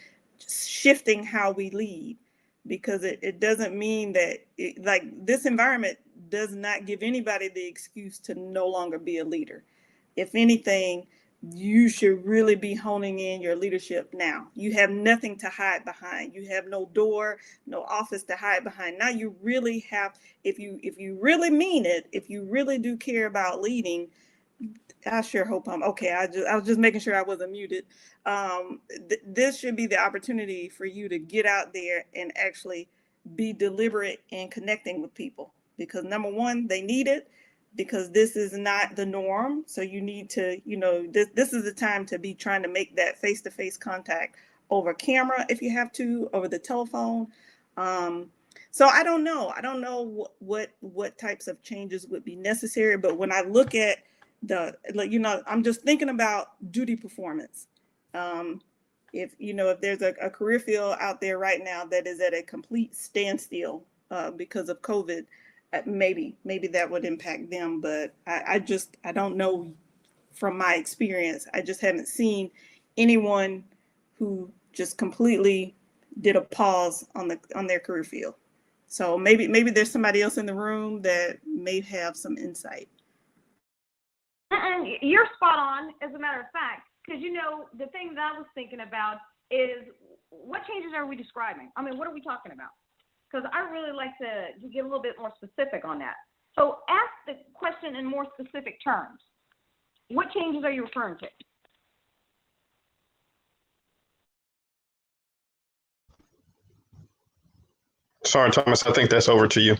shifting how we lead, because it doesn't mean that like this environment does not give anybody the excuse to no longer be a leader. If anything, you should really be honing in your leadership now. You have nothing to hide behind. You have no door, no office to hide behind. Now you really have, if you really mean it, if you really do care about leading, I sure hope I'm okay. I was just making sure I wasn't muted. This should be the opportunity for you to get out there and actually be deliberate in connecting with people, because number one, they need it, because this is not the norm. So you need to, this is the time to be trying to make that face-to-face contact over camera if you have to, over the telephone. So I don't know what types of changes would be necessary, but when I look at I'm just thinking about duty performance. If there's a career field out there right now that is at a complete standstill because of COVID, maybe that would impact them. But I don't know from my experience. I just haven't seen anyone who just completely did a pause on their career field. So maybe there's somebody else in the room that may have some insight. And you're spot on, as a matter of fact, because the thing that I was thinking about is, what changes are we describing? I mean, what are we talking about? Because I really like to get a little bit more specific on that. So ask the question in more specific terms. What changes are you referring to? Sorry, Thomas, I think that's over to you.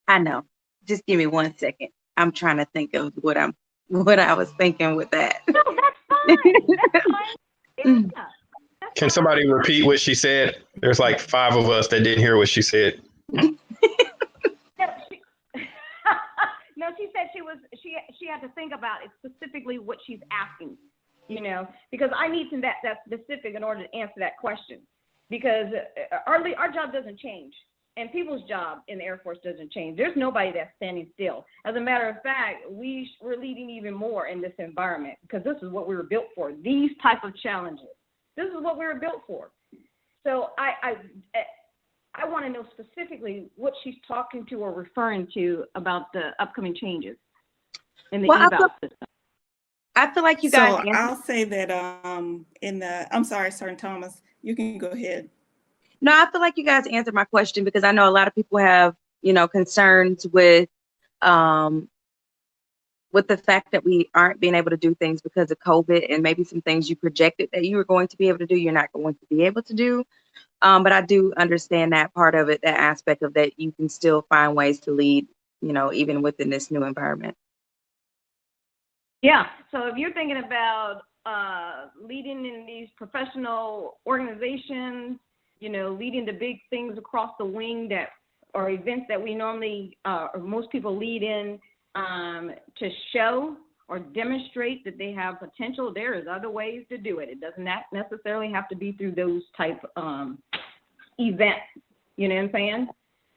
I know. Just give me 1 second. I'm trying to think of what I was thinking with that. No, that's fine. That's fine. Yeah, that's Can somebody repeat what she said? There's like 5 of us that didn't hear what she said. No, she said she had to think about it, specifically what she's asking, because I need to that specific in order to answer that question, because our job doesn't change. And people's job in the Air Force doesn't change. There's nobody that's standing still. As a matter of fact, we're leading even more in this environment, because this is what we were built for, these type of challenges. This is what we were built for. So I want to know specifically what she's talking to or referring to about the upcoming changes in the eval system. I feel like you guys. So I'll say that I'm sorry, Sergeant Thomas, you can go ahead. No, I feel like you guys answered my question, because I know a lot of people have, concerns with the fact that we aren't being able to do things because of COVID, and maybe some things you projected that you were going to be able to do, you're not going to be able to do. But I do understand that part of it, that aspect of that you can still find ways to lead, even within this new environment. Yeah. So if you're thinking about leading in these professional organizations, you know, leading the big things across the wing that are events that we normally, or most people lead in to show or demonstrate that they have potential, there is other ways to do it. It doesn't necessarily have to be through those type events. You know what I'm saying?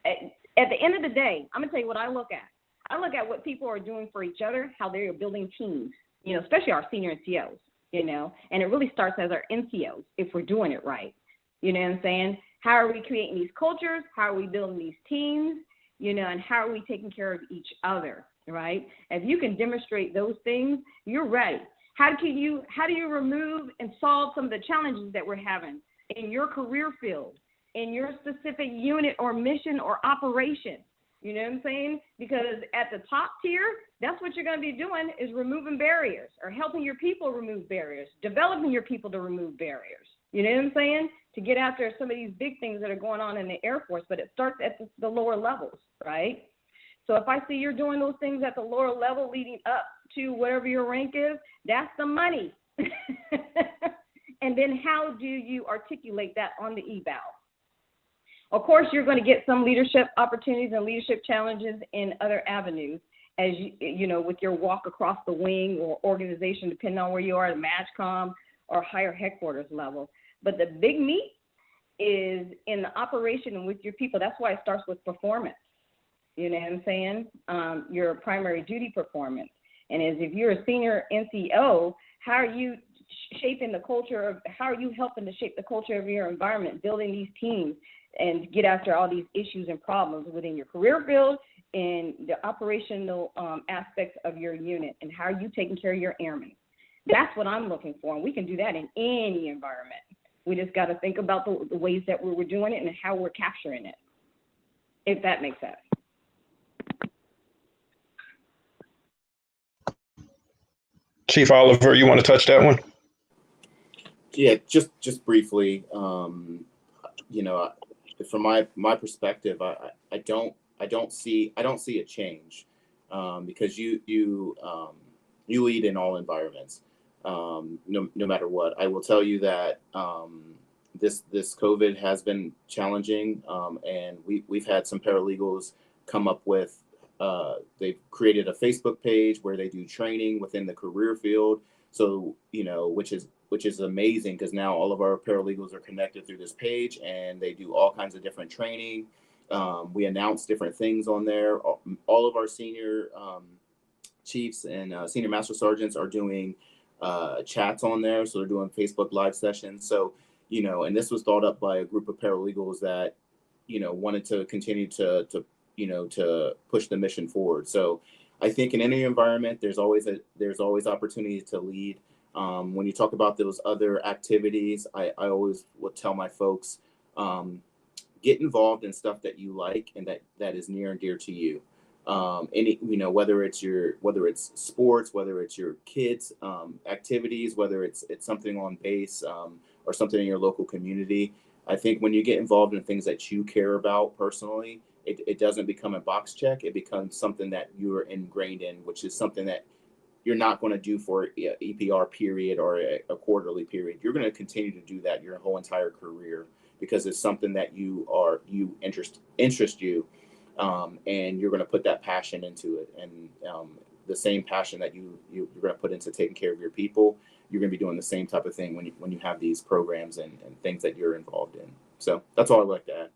At the end of the day, I'm gonna tell you what I look at. I look at what people are doing for each other, how they are building teams, you know, especially our senior NCOs, you know, and it really starts as our NCOs if we're doing it right. You know what I'm saying? How are we creating these cultures? How are we building these teams? You know, and how are we taking care of each other, right? If you can demonstrate those things, you're ready. How do you remove and solve some of the challenges that we're having in your career field, in your specific unit or mission or operation? You know what I'm saying? Because at the top tier, that's what you're going to be doing, is removing barriers or helping your people remove barriers, developing your people to remove barriers. You know what I'm saying? To get after some of these big things that are going on in the Air Force, but it starts at the lower levels, right? So if I see you're doing those things at the lower level leading up to whatever your rank is, that's the money. And then how do you articulate that on the eval? Of course, you're going to get some leadership opportunities and leadership challenges in other avenues, as you know, with your walk across the wing or organization, depending on where you are, at MAJCOM or higher headquarters level. But the big meat is in the operation and with your people. That's why it starts with performance. You know what I'm saying? Your primary duty performance. And as if you're a senior NCO, how are you shaping the culture of, how are you helping to shape the culture of your environment, building these teams and get after all these issues and problems within your career field and the operational aspects of your unit, and how are you taking care of your airmen? That's what I'm looking for, and we can do that in any environment. We just got to think about the ways that we're doing it and how we're capturing it, if that makes sense. Chief Oliver, you want to touch that one? Yeah, just briefly. You know, from my perspective, I don't see a change, because you lead in all environments, no matter what. I will tell you that this COVID has been challenging, and we've had some paralegals come up with. They've created a Facebook page where they do training within the career field. So, you know, which is amazing, because now all of our paralegals are connected through this page and they do all kinds of different training. We announce different things on there. All of our senior chiefs and senior master sergeants are doing chats on there. So they're doing Facebook live sessions. So, you know, and this was thought up by a group of paralegals that, you know, wanted to continue to push the mission forward. So I think in any environment, there's always opportunity to lead. When you talk about those other activities, I always would tell my folks, get involved in stuff that you like and that is near and dear to you. Whether it's sports, whether it's your kids' activities, whether it's something on base or something in your local community. I think when you get involved in things that you care about personally, it doesn't become a box check. It becomes something that you're ingrained in, which is something that you're not going to do for EPR period or a quarterly period. You're going to continue to do that your whole entire career, because it's something that interest you, and you're going to put that passion into it. And the same passion that you're going to put into taking care of your people, you're going to be doing the same type of thing when you have these programs and things that you're involved in. So that's all I'd like to add.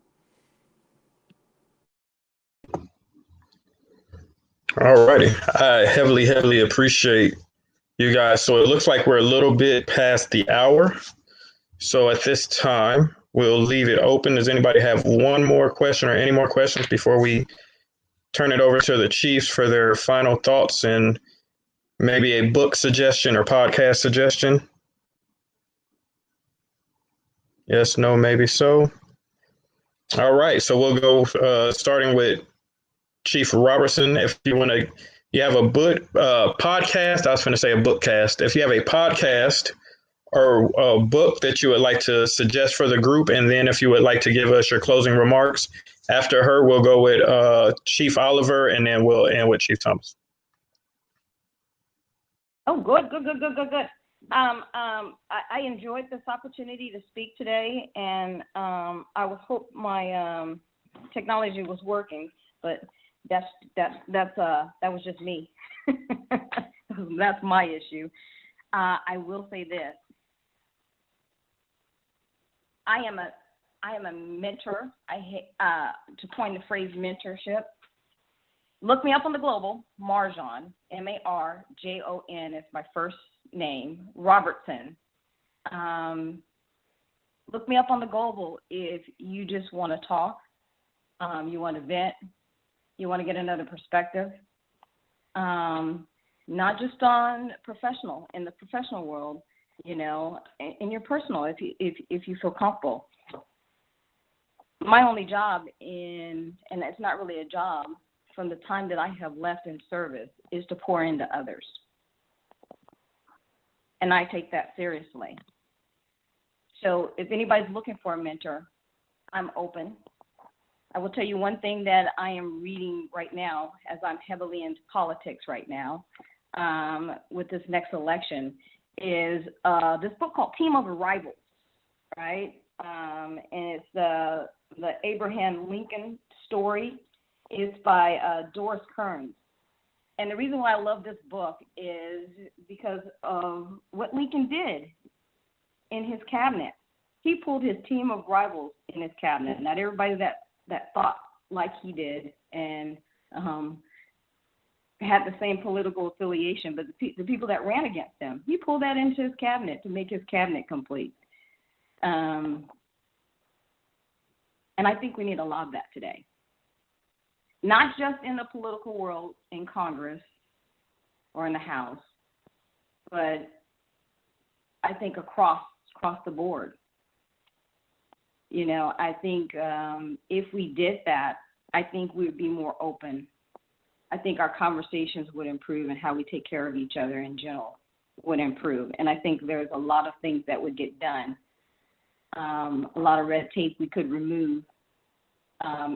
All righty. I heavily appreciate you guys. So it looks like we're a little bit past the hour. So at this time, we'll leave it open. Does anybody have one more question or any more questions before we turn it over to the chiefs for their final thoughts and maybe a book suggestion or podcast suggestion? Yes, no, maybe so. All right. So we'll go starting with Chief Robertson. If you want to, you have a book podcast. I was going to say a bookcast. If you have a podcast or a book that you would like to suggest for the group, and then if you would like to give us your closing remarks. After her, we'll go with Chief Oliver, and then we'll end with Chief Thomas. Oh, good. I enjoyed this opportunity to speak today, and I would hope my technology was working, but that was just me. That's my issue. I will say this: I am a mentor. I hate to coin the phrase mentorship. Look me up on the global, MARJON, MARJON is my first name, Robertson. Look me up on the global if you just want to talk, you want to vent, you want to get another perspective, not just on in the professional world, you know, in your personal, if you feel comfortable. My only job and it's not really a job, from the time that I have left in service, is to pour into others. And I take that seriously. So if anybody's looking for a mentor, I'm open. I will tell you one thing that I am reading right now, as I'm heavily into politics right now, with this next election, is this book called Team of Rivals, right? And it's the Abraham Lincoln story. It's by Doris Kearns. And the reason why I love this book is because of what Lincoln did in his cabinet. He pulled his team of rivals in his cabinet. Not everybody that thought like he did and had the same political affiliation, but the people that ran against him, he pulled that into his cabinet to make his cabinet complete. And I think we need a lot of that today. Not just in the political world, in Congress or in the House, but I think across the board. You know, I think if we did that, I think we would be more open. I think our conversations would improve, and how we take care of each other in general would improve. And I think there's a lot of things that would get done. A lot of red tape we could remove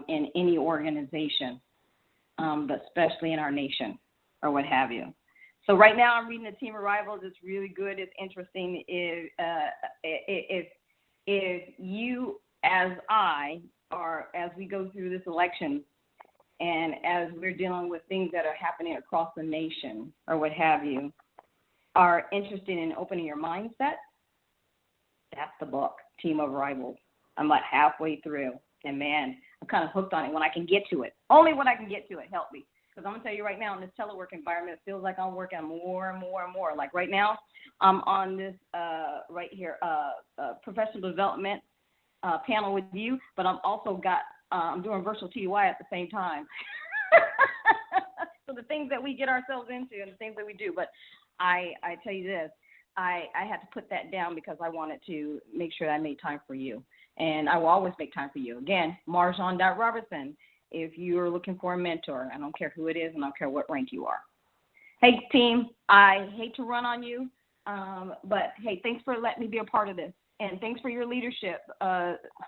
in any organization, but especially in our nation or what have you. So right now I'm reading the Team of Rivals. It's really good. It's interesting. If you, as I, or as we go through this election, and as we're dealing with things that are happening across the nation or what have you, are interested in opening your mindset, that's the book, Team of Rivals. I'm like halfway through, and man, I'm kind of hooked on it when I can get to it. Only when I can get to it, help me. Because I'm going to tell you right now, in this telework environment, it feels like I'm working more and more and more. Like right now, I'm on this right here, professional development panel with you, but I'm also I'm doing virtual TUI at the same time. So the things that we get ourselves into and the things that we do. But I tell you this, I had to put that down because I wanted to make sure I made time for you. And I will always make time for you. Again, Marjon.Robertson, if you're looking for a mentor. I don't care who it is, and I don't care what rank you are. Hey, team, I hate to run on you, but, hey, thanks for letting me be a part of this. And thanks for your leadership,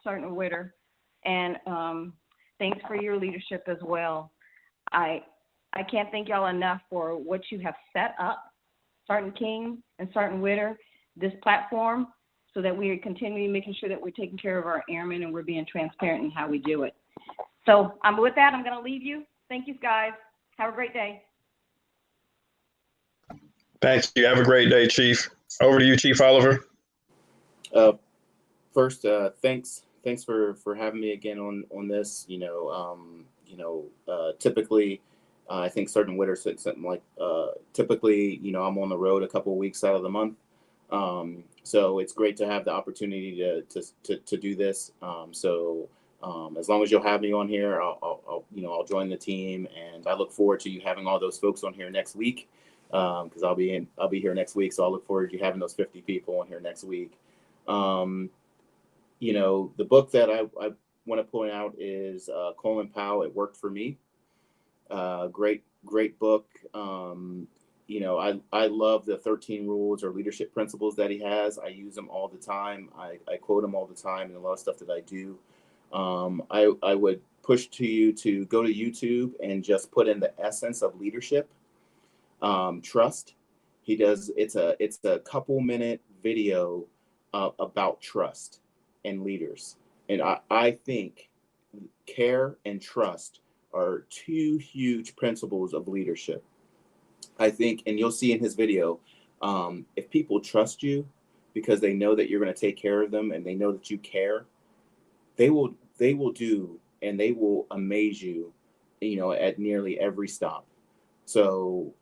Sergeant Witter. And thanks for your leadership as well. I can't thank y'all enough for what you have set up, Sergeant King and Sergeant Witter, this platform, so that we are continuing making sure that we're taking care of our airmen and we're being transparent in how we do it. So with that, I'm going to leave you. Thank you, guys. Have a great day. Thanks. You have a great day, Chief. Over to you, Chief Oliver. First, thanks for having me again on this. Typically, I think Sergeant Witter said something like, typically, I'm on the road a couple of weeks out of the month. So it's great to have the opportunity to do this. As long as you'll have me on here, I'll join the team, and I look forward to you having all those folks on here next week. Because I'll be here next week, so I'll look forward to you having those 50 people on here next week. The book that I want to point out is Colin Powell, It Worked for Me. Great book. I love the 13 rules or leadership principles that he has. I use them all the time. I quote them all the time in a lot of stuff that I do. I would push to you to go to YouTube and just put in the essence of leadership. Trust. He does, it's a couple minute video about trust and leaders. And I think care and trust are two huge principles of leadership. I think, and you'll see in his video, if people trust you because they know that you're going to take care of them and they know that you care, they will do, and they will amaze you, at nearly every stop. So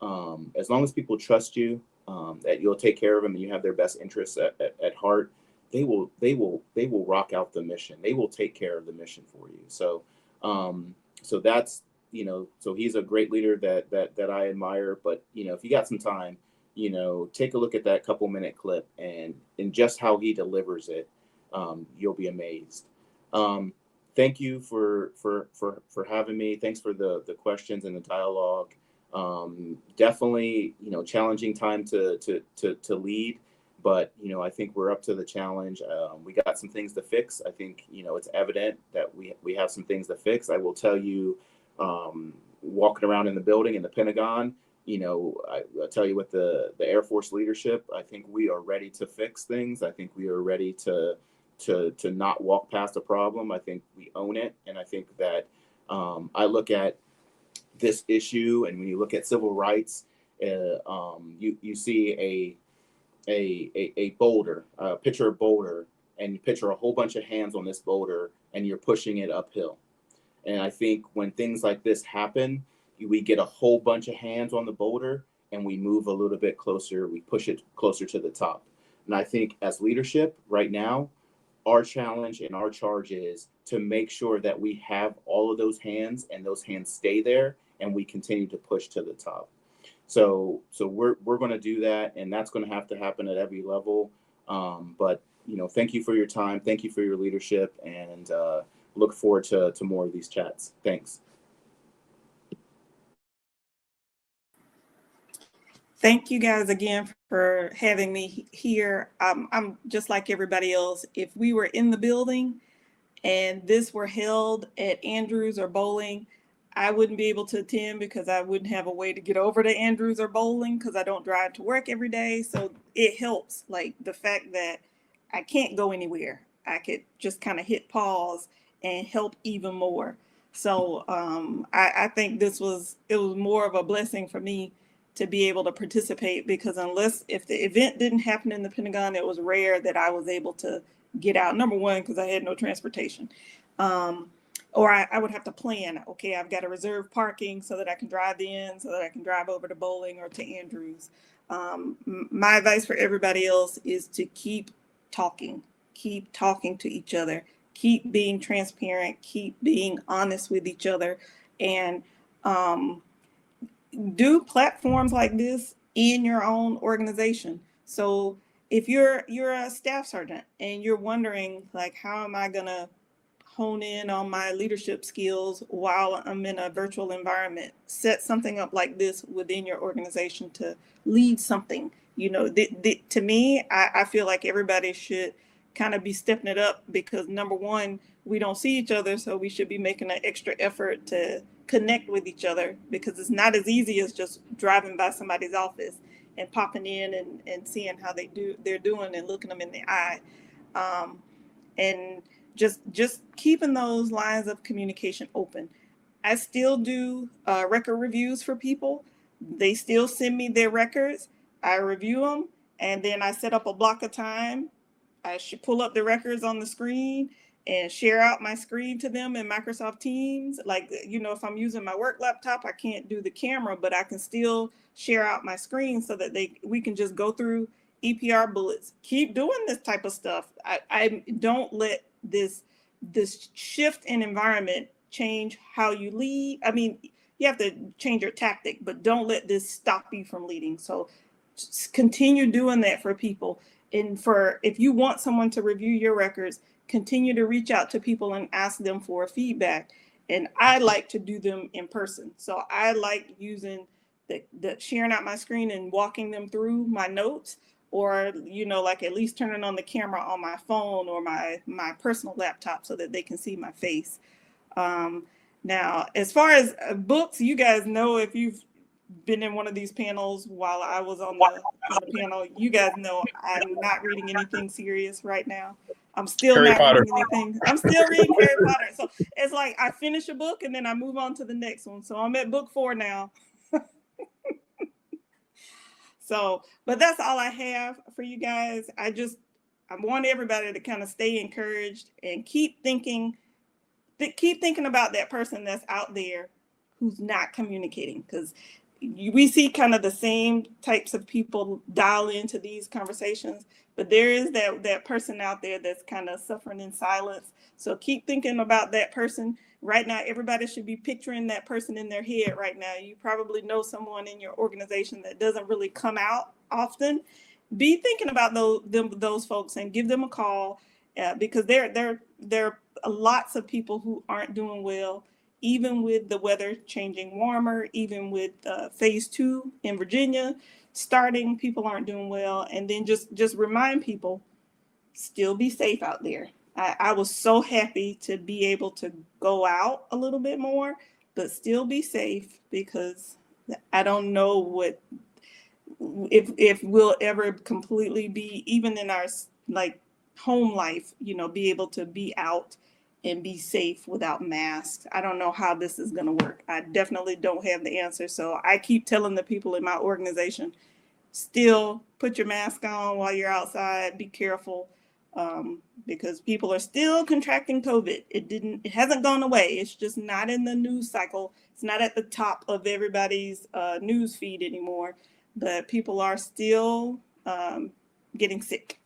as long as people trust you, that you'll take care of them and you have their best interests at heart, they will rock out the mission. They will take care of the mission for you. So so that's, so he's a great leader that I admire. But if you got some time, take a look at that couple minute clip and just how he delivers it. You'll be amazed. Thank you for having me. Thanks for the questions and the dialogue. Definitely, challenging time to lead, but I think we're up to the challenge. We got some things to fix. I think it's evident that we have some things to fix. I will tell you, walking around in the building in the Pentagon, I'll tell you with the Air Force leadership, I think we are ready to fix things. I think we are ready to not walk past a problem. I think we own it. And I think that I look at this issue, and when you look at civil rights, you see a boulder, a picture of boulder, and you picture a whole bunch of hands on this boulder, and you're pushing it uphill. And I think when things like this happen, we get a whole bunch of hands on the boulder, and we move a little bit closer. We push it closer to the top. And I think as leadership right now, our challenge and our charge is to make sure that we have all of those hands, and those hands stay there, and we continue to push to the top. So we're going to do that, and that's going to happen at every level. But thank you for your time, thank you for your leadership, and look forward to more of these chats. Thanks. Thank you guys again for having me here. I'm just like everybody else. If we were in the building and this were held at Andrews or Bolling, I wouldn't be able to attend because I wouldn't have a way to get over to Andrews or Bolling because I don't drive to work every day. So it helps, like the fact that I can't go anywhere. I could just kind of hit pause and help even more. So I think it was more of a blessing for me to be able to participate, because if the event didn't happen in the Pentagon, it was rare that I was able to get out. Number one, because I had no transportation. Or I would have to plan, okay, I've got to reserve parking so that I can drive in, so that I can drive over to Bolling or to Andrews. My advice for everybody else is to keep talking to each other, keep being transparent, keep being honest with each other, and do platforms like this in your own organization. So if you're a staff sergeant and you're wondering, like, how am I gonna hone in on my leadership skills while I'm in a virtual environment, set something up like this within your organization to lead something. To me, I feel like everybody should kind of be stepping it up, because number one, we don't see each other, so we should be making an extra effort to connect with each other, because it's not as easy as just driving by somebody's office and popping in and seeing how they're doing and looking them in the eye. And just keeping those lines of communication open. I still do record reviews for people. They still send me their records. I review them, and then I set up a block of time. I should pull up the records on the screen and share out my screen to them in Microsoft Teams. Like, if I'm using my work laptop, I can't do the camera, but I can still share out my screen so that we can just go through EPR bullets. Keep doing this type of stuff. I don't let this shift in environment change how you lead. I mean, you have to change your tactic, but don't let this stop you from leading. So just continue doing that for people. And if you want someone to review your records, continue to reach out to people and ask them for feedback. And I like to do them in person. So I like using the sharing out my screen and walking them through my notes, or, like at least turning on the camera on my phone or my personal laptop so that they can see my face. Now, as far as books, you guys know, if you've been in one of these panels while I was on the panel, you guys know I'm not reading anything serious right now. I'm still Harry not Potter. reading anything. I'm still reading Harry Potter. So it's like I finish a book and then I move on to the next one. So I'm at book 4 now. So, but that's all I have for you guys. I want everybody to kind of stay encouraged and keep thinking about that person that's out there who's not communicating, because we see kind of the same types of people dial into these conversations, but there is that person out there that's kind of suffering in silence. So keep thinking about that person. Right now, everybody should be picturing that person in their head right now. You probably know someone in your organization that doesn't really come out often. Be thinking about those folks and give them a call, because there are lots of people who aren't doing well, even with the weather changing warmer, even with phase 2 in Virginia starting, people aren't doing well. And then just remind people, still be safe out there. I was so happy to be able to go out a little bit more, but still be safe, because I don't know if we'll ever completely be, even in our like home life, be able to be out and be safe without masks. I don't know how this is going to work. I definitely don't have the answer. So I keep telling the people in my organization, still put your mask on while you're outside. Be careful, because people are still contracting COVID. It hasn't gone away. It's just not in the news cycle. It's not at the top of everybody's news feed anymore. But people are still getting sick.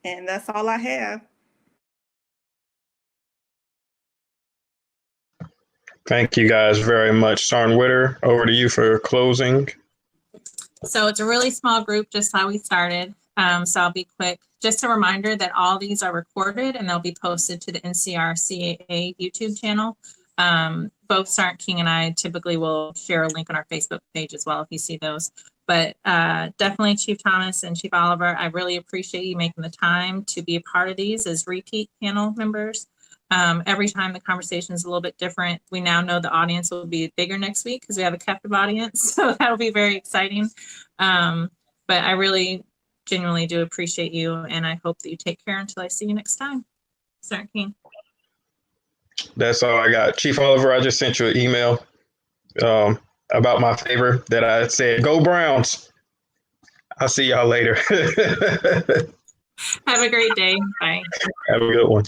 And that's all I have. Thank you guys very much. Sergeant Witter, over to you for closing. So it's a really small group, just how we started. So I'll be quick. Just a reminder that all these are recorded and they'll be posted to the NCRCAA YouTube channel. Both Sergeant King and I typically will share a link on our Facebook page as well if you see those. But definitely Chief Thomas and Chief Oliver, I really appreciate you making the time to be a part of these as repeat panel members. Every time the conversation is a little bit different. We now know the audience will be bigger next week because we have a captive audience. So that'll be very exciting. But I really genuinely do appreciate you, and I hope that you take care until I see you next time. Sergeant King. That's all I got. Chief Oliver, I just sent you an email about my favor that I said, go Browns. I'll see y'all later. Have a great day. Bye. Have a good one.